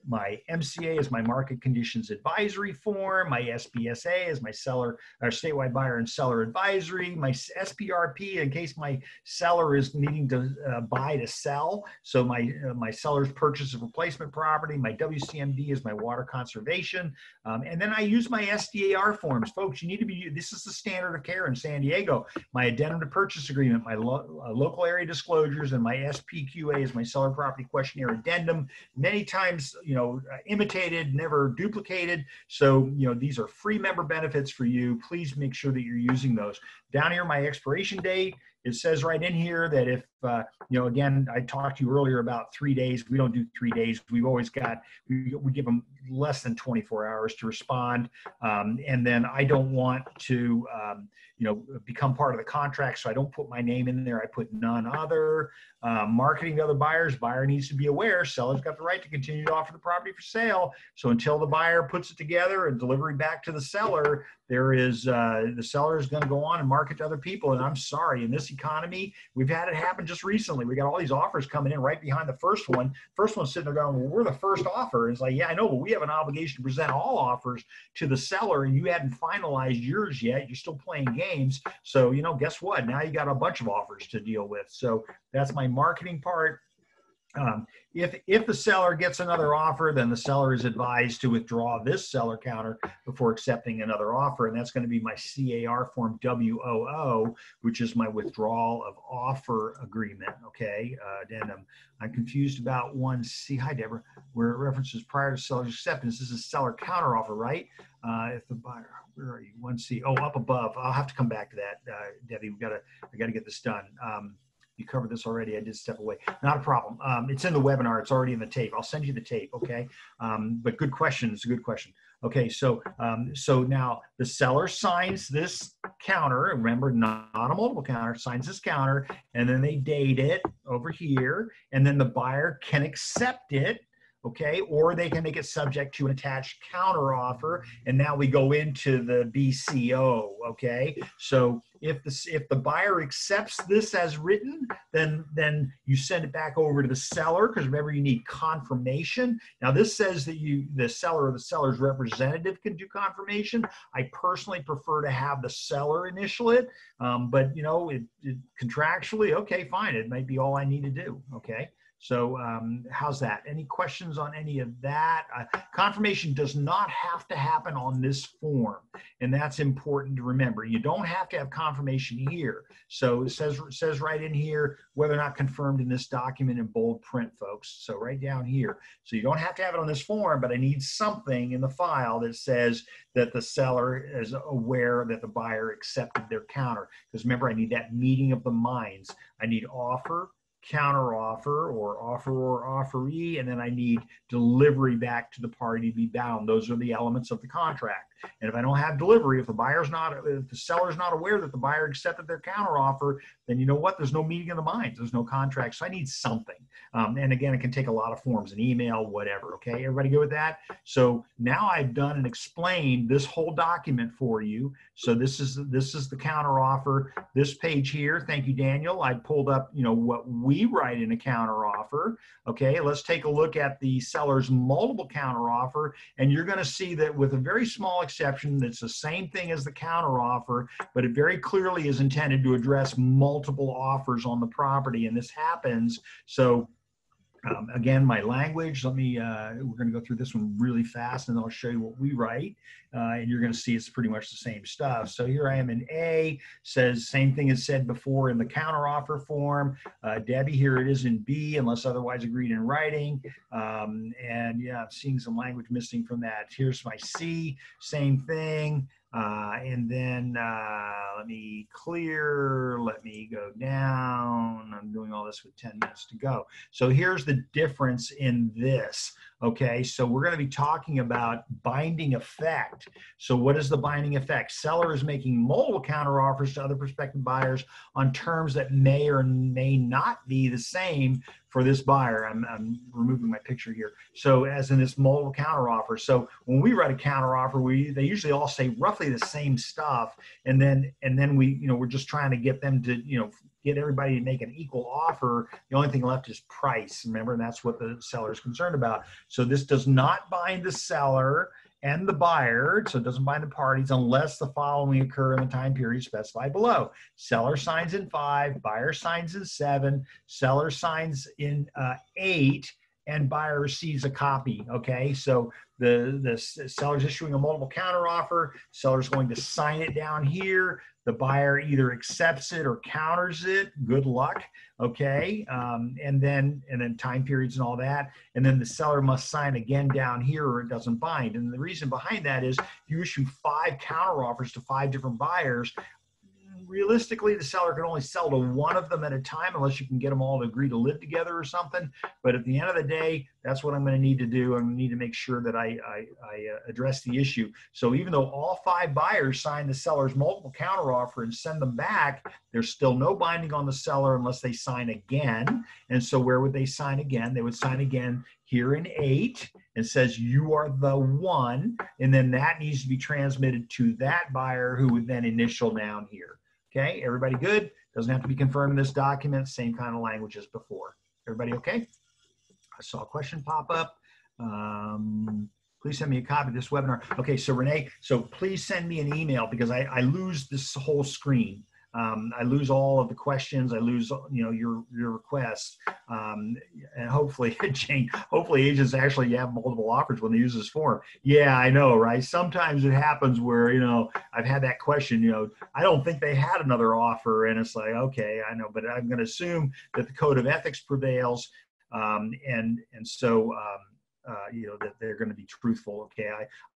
my MCA is my market conditions advisory form. My SBSA is my seller or statewide buyer and seller advisory. My SPRP in case my seller is needing to buy to sell. So my seller's purchase of replacement property. My WCMD is my water conservation. And then I use my SDAR forms. Folks, you need to be, this is the standard of care in San Diego. My addendum to purchase agreement, my local area disclosures, and my SPQA is my seller property questionnaire addendum. Many times, imitated, never duplicated. So, these are free member benefits for you. Please make sure that you're using those. Down here, my expiration date, it says right in here that if, again, I talked to you earlier about 3 days. We don't do 3 days. We've always got, we give them less than 24 hours to respond. And then I don't want to, become part of the contract. So I don't put my name in there. I put none other. Marketing to other buyers. Buyer needs to be aware. Seller's got the right to continue to offer the property for sale. So until the buyer puts it together and delivery back to the seller, there is, the seller is going to go on and market to other people. And I'm sorry, in this economy. We've had it happen just recently. We got all these offers coming in right behind the first one. First one's sitting there going, well, we're the first offer. And it's like, yeah, I know, but we have an obligation to present all offers to the seller, and you hadn't finalized yours yet. You're still playing games. So, you know, guess what? Now you got a bunch of offers to deal with. So that's my marketing part. If the seller gets another offer, then the seller is advised to withdraw this seller counter before accepting another offer. And that's going to be my CAR form WOO, which is my withdrawal of offer agreement. Okay. Addendum. I'm confused about 1C. Hi, Deborah. Where it references prior to seller's acceptance. This is seller counter offer, right? If the buyer, where are you? 1C. Oh, up above. I'll have to come back to that, Debbie. I got to get this done. You covered this already. I did step away. Not a problem. It's in the webinar. It's already in the tape. I'll send you the tape. Okay. But good question. It's a good question. Okay. So now the seller signs this counter. Remember, not a multiple counter. Signs this counter, and then they date it over here, and then the buyer can accept it. Okay, or they can make it subject to an attached counter offer, and now we go into the BCO. Okay, so if the buyer accepts this as written, then you send it back over to the seller, because remember, you need confirmation. Now this says that the seller or the seller's representative can do confirmation. I personally prefer to have the seller initial it, but you know, it contractually, okay, fine. It might be all I need to do. Okay. So how's that? Any questions on any of that? Confirmation does not have to happen on this form, and that's important to remember. You don't have to have confirmation here. So it says right in here whether or not confirmed in this document in bold print, folks. So right down here. So you don't have to have it on this form, but I need something in the file that says that the seller is aware that the buyer accepted their counter. Because remember, I need that meeting of the minds. I need offer, counter offer, or offer or offeree, and then I need delivery back to the party to be bound. Those are the elements of the contract. And if I don't have delivery, if the seller's not aware that the buyer accepted their counter offer, then you know what? There's no meeting of the minds. There's no contract. So I need something. And again, it can take a lot of forms, an email, whatever. Okay, everybody good with that? So now I've done and explained this whole document for you. So this is the counter offer. This page here, thank you, Daniel. I pulled up, you know, what we write in a counter offer. Okay, let's take a look at the seller's multiple counter offer, and you're going to see that with a very small exception, it's the same thing as the counter offer, but it very clearly is intended to address multiple offers on the property, and this happens. So again, my language, we're going to go through this one really fast, and then I'll show you what we write, and you're going to see it's pretty much the same stuff. So here I am in A, says same thing as said before in the counteroffer form. Debbie, here it is in B, unless otherwise agreed in writing. And yeah, I'm seeing some language missing from that. Here's my C, same thing. And then let me go down. I'm doing all this with 10 minutes to go. So here's the difference in this. Okay, so we're going to be talking about binding effect. So what is the binding effect? Seller is making multiple counteroffers to other prospective buyers on terms that may or may not be the same for this buyer. I'm removing my picture here. So as in this multiple counteroffer. So when we write a counteroffer, they usually all say roughly the same stuff, and then we're just trying to get them to get everybody to make an equal offer. The only thing left is price. Remember, and that's what the seller is concerned about. So this does not bind the seller and the buyer, so it doesn't bind the parties unless the following occur in the time period specified below. Seller signs in 5, buyer signs in 7, seller signs in 8, and buyer receives a copy. Okay, so the seller's issuing a multiple counter offer, seller's going to sign it down here. The buyer either accepts it or counters it. Good luck. Okay, and then time periods and all that, and then the seller must sign again down here or it doesn't bind. And the reason behind that is you issue 5 counter offers to 5 different buyers. Realistically, the seller can only sell to one of them at a time unless you can get them all to agree to live together or something. But at the end of the day, that's what I'm going to need to do. I'm going to need to make sure that I address the issue. So even though all 5 buyers sign the seller's multiple counteroffer and send them back, there's still no binding on the seller unless they sign again. And so where would they sign again? They would sign again here in 8. It says you are the one, and then that needs to be transmitted to that buyer who would then initial down here. Okay, everybody good? Doesn't have to be confirmed in this document. Same kind of language as before. Everybody okay? I saw a question pop up. Please send me a copy of this webinar. Okay, so Renee, so please send me an email because I lose this whole screen. I lose all of the questions. I lose, your requests. And hopefully, Jane, hopefully agents actually have multiple offers when they use this form. Yeah, I know, right? Sometimes it happens where, I've had that question, I don't think they had another offer. And it's like, okay, I know, but I'm going to assume that the code of ethics prevails. So that they're going to be truthful. Okay.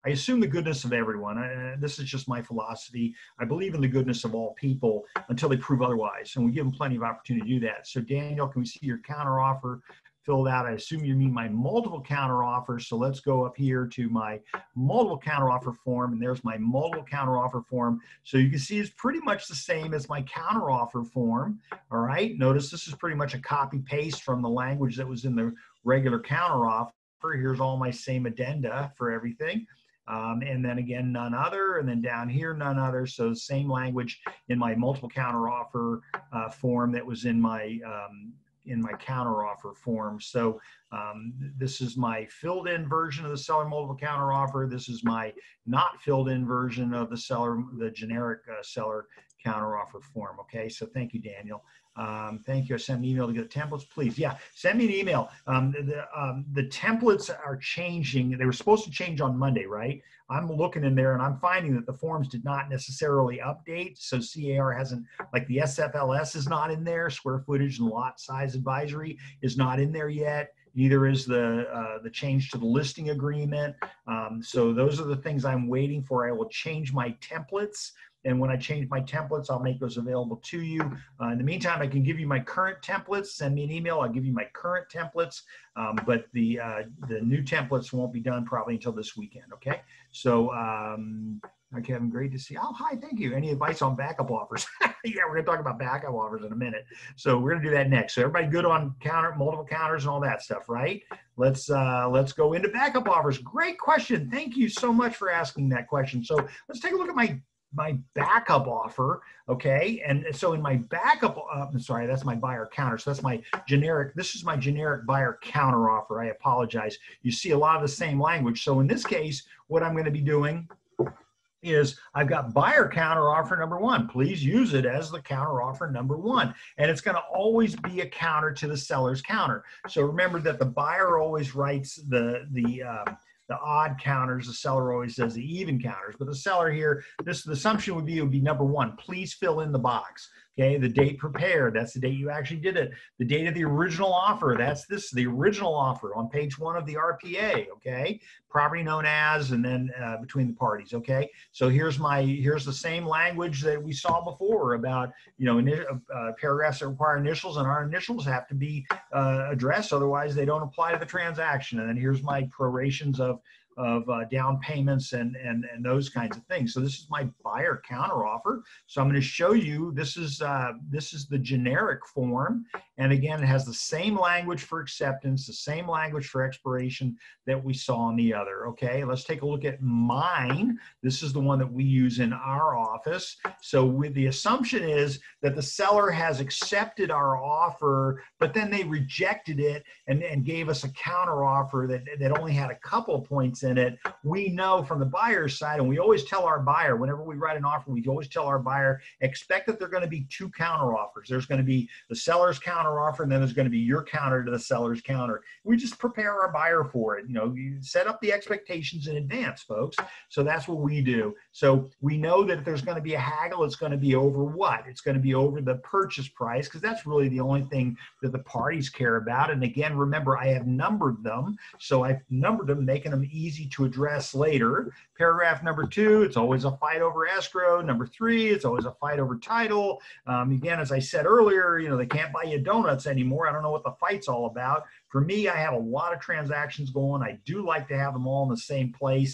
I assume the goodness of everyone. This is just my philosophy. I believe in the goodness of all people until they prove otherwise. And we give them plenty of opportunity to do that. So Daniel, can we see your counter offer filled out? I assume you mean my multiple counter offers. So let's go up here to my multiple counter offer form. And there's my multiple counter offer form. So you can see it's pretty much the same as my counter offer form. All right. Notice this is pretty much a copy paste from the language that was in the regular counter offer. Here's all my same addenda for everything. And then again, none other, and then down here, none other. So the same language in my multiple counter offer form that was in my counter offer form. So this is my filled in version of the seller multiple counter offer. This is my not filled in version of the generic seller counter offer form. Okay, so thank you, Daniel. Thank you. I sent an email to get the templates, please. Yeah, send me an email. The templates are changing. They were supposed to change on Monday, right? I'm looking in there and I'm finding that the forms did not necessarily update. So CAR hasn't, like the SFLS is not in there. Square footage and lot size advisory is not in there yet. Neither is the change to the listing agreement. So those are the things I'm waiting for. I will change my templates. And when I change my templates, I'll make those available to you. In the meantime, I can give you my current templates. Send me an email. I'll give you my current templates. But the new templates won't be done probably until this weekend. Okay. So, okay, Kevin, great to see you. Oh, hi, thank you. Any advice on backup offers? Yeah, we're going to talk about backup offers in a minute. So we're going to do that next. So everybody good on multiple counters and all that stuff, right? Let's go into backup offers. Great question. Thank you so much for asking that question. So let's take a look at my backup offer, okay? And so in my backup, sorry, that's my buyer counter. So that's my generic, this is my generic buyer counter offer. I apologize. You see a lot of the same language. So in this case, what I'm going to be doing is I've got buyer counter offer number one. Please use it as the counter offer number one. And it's going to always be a counter to the seller's counter. So remember that the buyer always writes the odd counters, the seller always does the even counters. But the seller here, the assumption would be number one, please fill in the box. Okay, the date prepared, that's the date you actually did it. The date of the original offer, that's the original offer on page 1 of the RPA, okay? Property known as, and then between the parties, okay? So here's the same language that we saw before about, paragraphs that require initials, and our initials have to be addressed, otherwise they don't apply to the transaction. And then here's my prorations of down payments and those kinds of things. So this is my buyer counter offer. So I'm going to show you, this is the generic form. And again, it has the same language for acceptance, the same language for expiration that we saw in the other. Okay, let's take a look at mine. This is the one that we use in our office. So with the assumption is that the seller has accepted our offer, but then they rejected it and gave us a counter offer that only had a couple of points in it. We know from the buyer's side, and we always tell our buyer, whenever we write an offer, we always tell our buyer, expect that there are going to be two counter offers. There's going to be the seller's counter offer, and then there's going to be your counter to the seller's counter. We just prepare our buyer for it. You set up the expectations in advance, folks. So that's what we do. So we know that if there's going to be a haggle, it's going to be over what? It's going to be over the purchase price, because that's really the only thing that the parties care about. And again, remember, I have numbered them. So I've numbered them, making them easy to address later. Paragraph number 2, it's always a fight over escrow. Number 3, it's always a fight over title. Again, as I said earlier, they can't buy you donuts anymore. I don't know what the fight's all about. For me, I have a lot of transactions going. I do like to have them all in the same place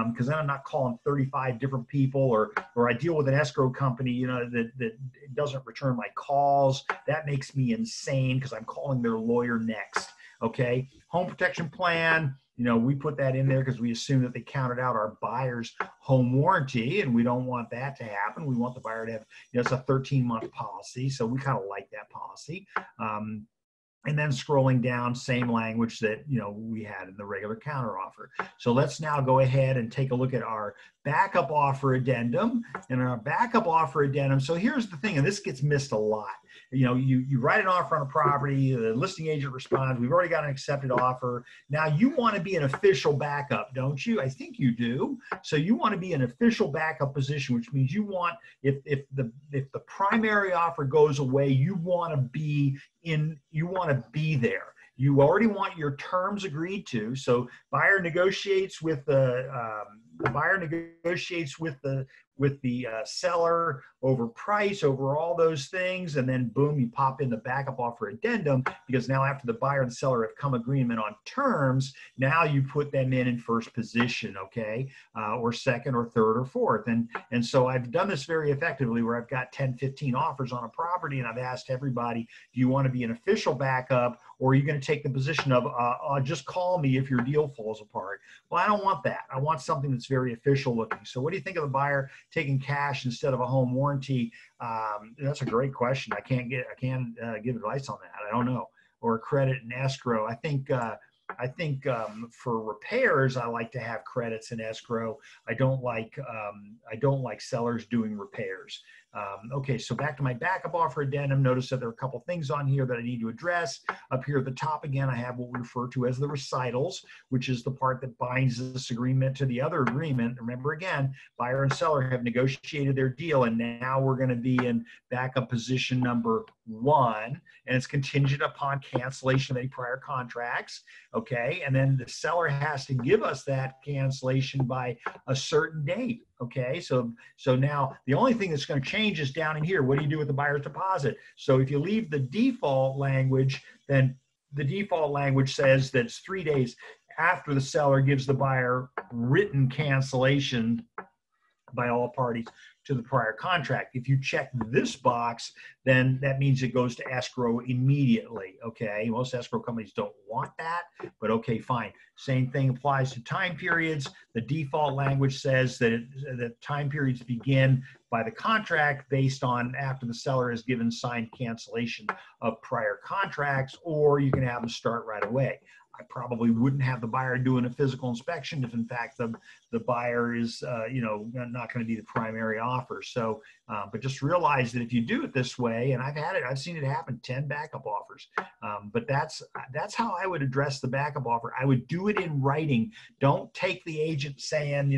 because then I'm not calling 35 different people, or I deal with an escrow company, that doesn't return my calls. That makes me insane because I'm calling their lawyer next. Okay, home protection plan. you know, we put that in there because we assume that they counted out our buyer's home warranty, and we don't want that to happen. We want the buyer to have, you know, it's a 13-month policy, so we kind of like that policy. And then scrolling down, same language that, you know, we had in the regular counteroffer. So let's now go ahead and take a look at our backup offer addendum. And our backup offer addendum, so here's the thing, and this gets missed a lot. You know, you write an offer on a property, the listing agent responds, we've already got an accepted offer. Now you want to be an official backup, don't you? I think you do. So you want to be an official backup position, which means you want, if the primary offer goes away, you want to be there. You already want your terms agreed to. So buyer negotiates with the seller over price, over all those things, and then boom, you pop in the backup offer addendum, because now after the buyer and the seller have come agreement on terms, now you put them in first position, okay, or second or third or fourth. And so I've done this very effectively where I've got 10, 15 offers on a property, and I've asked everybody, do you want to be an official backup, or are you going to take the position of just call me if your deal falls apart? Well, I don't want that. I want something that's very official looking. So what do you think of the buyer taking cash instead of a home warranty? That's a great question. I can't give advice on that. I don't know. Or credit and escrow. I think for repairs, I like to have credits in escrow. I don't like sellers doing repairs. Okay, so back to my backup offer addendum. Notice that there are a couple things on here that I need to address. Up here at the top, again, I have what we refer to as the recitals, which is the part that binds this agreement to the other agreement. Remember, again, buyer and seller have negotiated their deal, and now we're going to be in backup position number 1, and it's contingent upon cancellation of any prior contracts. Okay, and then the seller has to give us that cancellation by a certain date. Okay, so now the only thing that's going to change is down in here. What do you do with the buyer's deposit? So if you leave the default language, then the default language says that it's 3 days after the seller gives the buyer written cancellation by all parties to the prior contract. If you check this box, then that means it goes to escrow immediately, okay? Most escrow companies don't want that, but okay, fine. Same thing applies to time periods. The default language says that that time periods begin by the contract based on after the seller has given signed cancellation of prior contracts, or you can have them start right away. I probably wouldn't have the buyer doing a physical inspection if in fact the buyer is not going to be the primary offer. So but just realize that if you do it this way, and I've seen it happen, 10 backup offers, but that's how I would address the backup offer. I would do it in writing. Don't take the agent saying,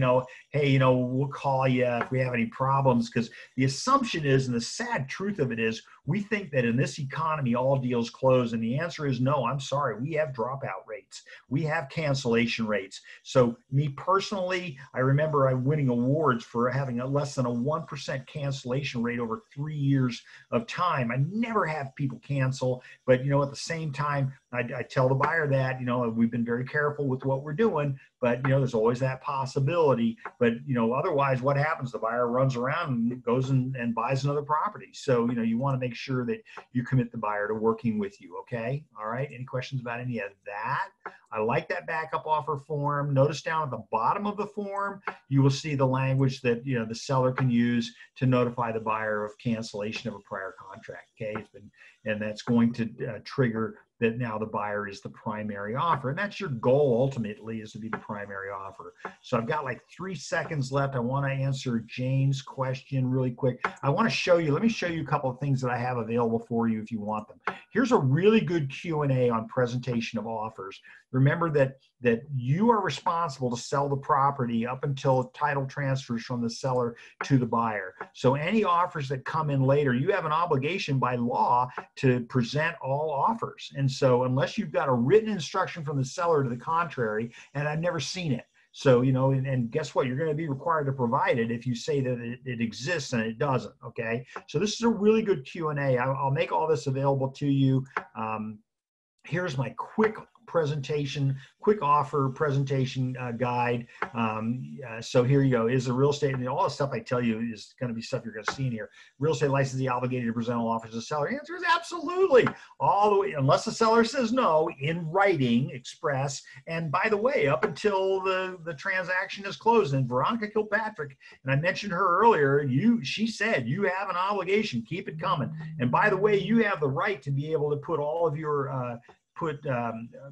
hey, we'll call you if we have any problems, because the assumption is, and the sad truth of it is, we think that in this economy all deals close, and the answer is no. I'm sorry, we have dropout rates, we have cancellation rates. So me personally, I remember I'm winning awards for having a less than a 1% cancellation rate over 3 years of time. I never have people cancel, but at the same time, I tell the buyer that we've been very careful with what we're doing, but there's always that possibility. But otherwise, what happens? The buyer runs around and goes and buys another property. So you want to make sure that you commit the buyer to working with you. Okay, all right. Any questions about any of that? I like that backup offer form. Notice down at the bottom of the form, you will see the language that the seller can use to notify the buyer of cancellation of a prior contract. Okay, and that's going to trigger that now the buyer is the primary offer. And that's your goal ultimately, is to be the primary offer. So I've got like 3 seconds left. I want to answer Jane's question really quick. I want to show you, let me show you a couple of things that I have available for you if you want them. Here's a really good Q&A on presentation of offers. Remember that you are responsible to sell the property up until title transfers from the seller to the buyer. So any offers that come in later, you have an obligation by law to present all offers. And so unless you've got a written instruction from the seller to the contrary, and I've never seen it. So, and guess what? You're going to be required to provide it if you say that it exists and it doesn't, okay? So this is a really good Q&A. I'll make all this available to you. Here's my quick presentation, quick offer presentation guide. So here you go. Is the real estate, and all the stuff I tell you is going to be stuff you're going to see in here. Real estate licensee obligated to present all offers to the seller? The answer is absolutely. All the way, unless the seller says no, in writing, express. And by the way, up until the transaction is closed, and Veronica Kilpatrick, and I mentioned her earlier, she said you have an obligation, keep it coming. And by the way, you have the right to be able to put all of your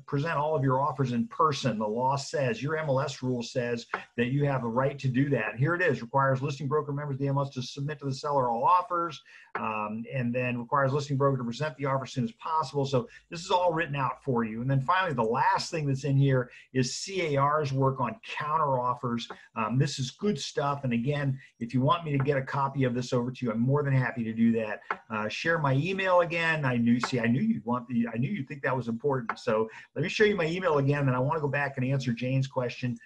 present all of your offers in person. The law says, your MLS rule says that you have a right to do that. Here it is: requires listing broker members of the MLS to submit to the seller all offers, and then requires listing broker to present the offer as soon as possible. So this is all written out for you. And then finally, the last thing that's in here is CAR's work on counter offers. This is good stuff. And again, if you want me to get a copy of this over to you, I'm more than happy to do that. Share my email again. I knew you'd think that was important. So let me show you my email again, and I want to go back and answer Jane's question.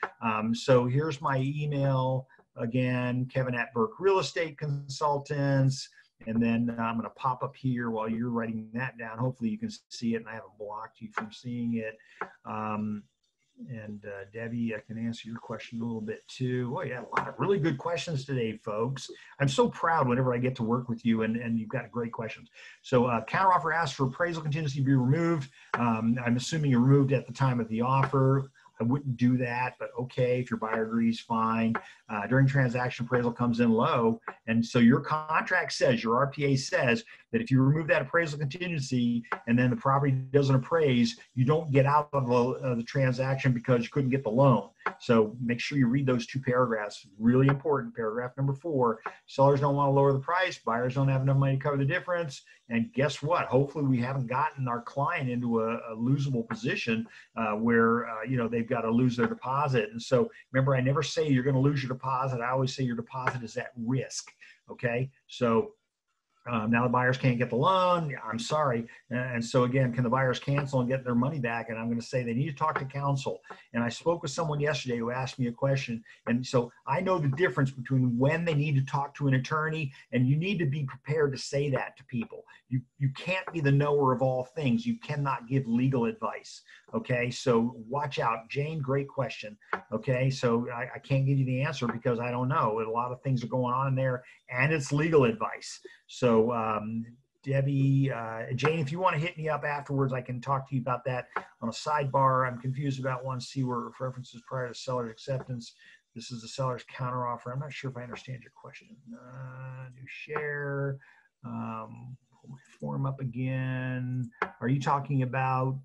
So here's my email again, Kevin@Burke Real Estate Consultants. And then I'm going to pop up here while you're writing that down. Hopefully you can see it, and I haven't blocked you from seeing it. Debbie, I can answer your question a little bit too. Well, you had a lot of really good questions today, folks. I'm so proud whenever I get to work with you, and you've got great questions. So counteroffer asks for appraisal contingency to be removed. I'm assuming you're removed at the time of the offer. I wouldn't do that, but okay, if your buyer agrees, fine. During transaction, appraisal comes in low, and so your contract says, your RPA says that if you remove that appraisal contingency and then the property doesn't appraise, you don't get out of the transaction because you couldn't get the loan. So make sure you read those two paragraphs. Really important. Paragraph number 4, sellers don't want to lower the price, buyers don't have enough money to cover the difference. And guess what? Hopefully we haven't gotten our client into a losable position where they've got to lose their deposit. And so remember, I never say you're going to lose your deposit. I always say your deposit is at risk. Okay. So now the buyers can't get the loan. I'm sorry. And so again, can the buyers cancel and get their money back? And I'm going to say they need to talk to counsel. And I spoke with someone yesterday who asked me a question. And so I know the difference between when they need to talk to an attorney, and you need to be prepared to say that to people. You can't be the knower of all things. You cannot give legal advice. Okay. So watch out. Jane, great question. Okay. So I can't give you the answer because I don't know. A lot of things are going on in there, and it's legal advice. So Debbie, Jane, if you want to hit me up afterwards, I can talk to you about that on a sidebar. I'm confused about one C where references prior to seller's acceptance. This is the seller's counteroffer. I'm not sure if I understand your question. Do share. Pull my form up again. Are you talking about?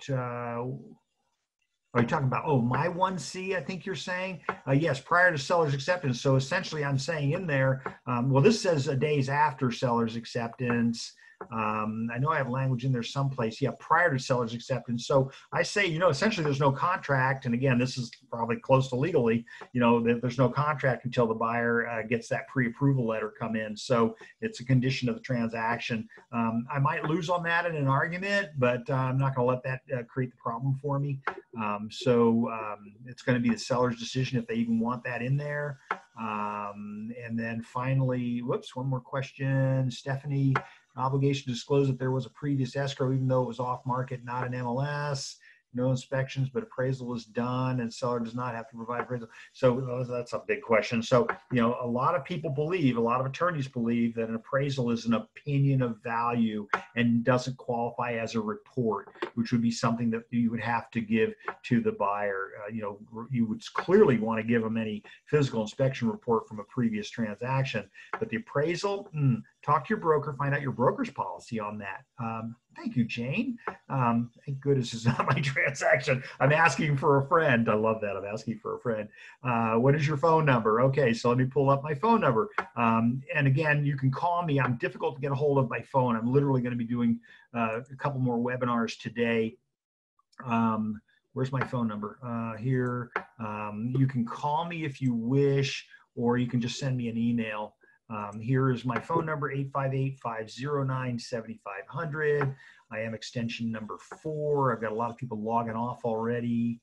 Are you talking about, my 1C, I think you're saying? Yes, prior to seller's acceptance. So essentially I'm saying in there, well, this says days after seller's acceptance. I know I have language in there someplace. Yeah, prior to seller's acceptance. So I say, essentially there's no contract. And again, this is probably close to legally, there's no contract until the buyer gets that pre-approval letter come in. So it's a condition of the transaction. I might lose on that in an argument, but I'm not going to let that create the problem for me. It's going to be the seller's decision if they even want that in there. And then finally, whoops, one more question. Stephanie, obligation to disclose that there was a previous escrow, even though it was off market, not an MLS. No inspections, but appraisal was done, and seller does not have to provide appraisal. So that's a big question. So, a lot of people believe, a lot of attorneys believe that an appraisal is an opinion of value and doesn't qualify as a report, which would be something that you would have to give to the buyer. You would clearly want to give them any physical inspection report from a previous transaction, but the appraisal, talk to your broker, find out your broker's policy on that. Thank you, Jane. Thank goodness it's not my transaction. I'm asking for a friend. I love that. I'm asking for a friend. What is your phone number? Okay, so let me pull up my phone number. And again, you can call me. I'm difficult to get a hold of by phone. I'm literally going to be doing a couple more webinars today. Where's my phone number? Here. You can call me if you wish, or you can just send me an email. Here is my phone number, 858-509-7500. I am extension number 4. I've got a lot of people logging off already.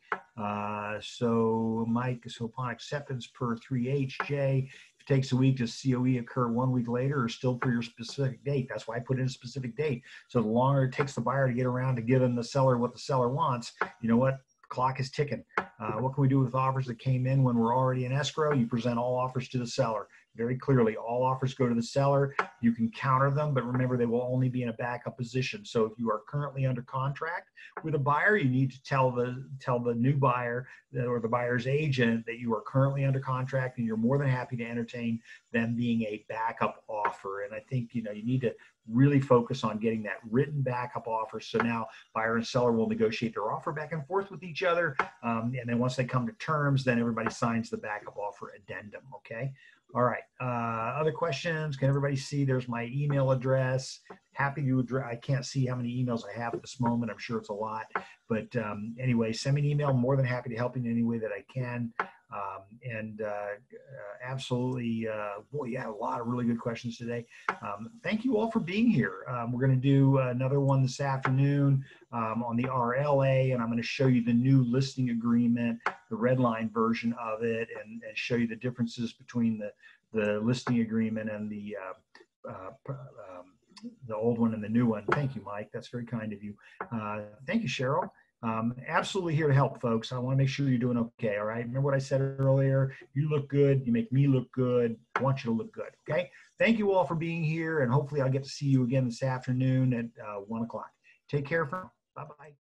So Mike, so upon acceptance per 3HJ, if it takes a week, does COE occur 1 week later or still for your specific date? That's why I put in a specific date. So the longer it takes the buyer to get around to giving the seller what the seller wants, you know what? Clock is ticking. What can we do with offers that came in when we're already in escrow? You present all offers to the seller. Very clearly, all offers go to the seller. You can counter them, but remember, they will only be in a backup position. So if you are currently under contract with a buyer, you need to tell the new buyer or the buyer's agent that you are currently under contract and you're more than happy to entertain them being a backup offer. And I think, you need to really focus on getting that written backup offer. So now buyer and seller will negotiate their offer back and forth with each other. And then once they come to terms, then everybody signs the backup offer addendum. Okay. All right. Other questions? Can everybody see? There's my email address. Happy to address. I can't see how many emails I have at this moment. I'm sure it's a lot. But anyway, send me an email. I'm more than happy to help you in any way that I can. Absolutely, boy, yeah, a lot of really good questions today. Thank you all for being here. We're going to do another one this afternoon on the RLA, and I'm going to show you the new listing agreement, the red line version of it, and show you the differences between the listing agreement and the old one and the new one. Thank you, Mike. That's very kind of you. Thank you, Cheryl. Absolutely here to help, folks. I want to make sure you're doing okay. All right. Remember what I said earlier? You look good. You make me look good. I want you to look good. Okay. Thank you all for being here. And hopefully I'll get to see you again this afternoon at 1 o'clock. Take care. Bye-bye.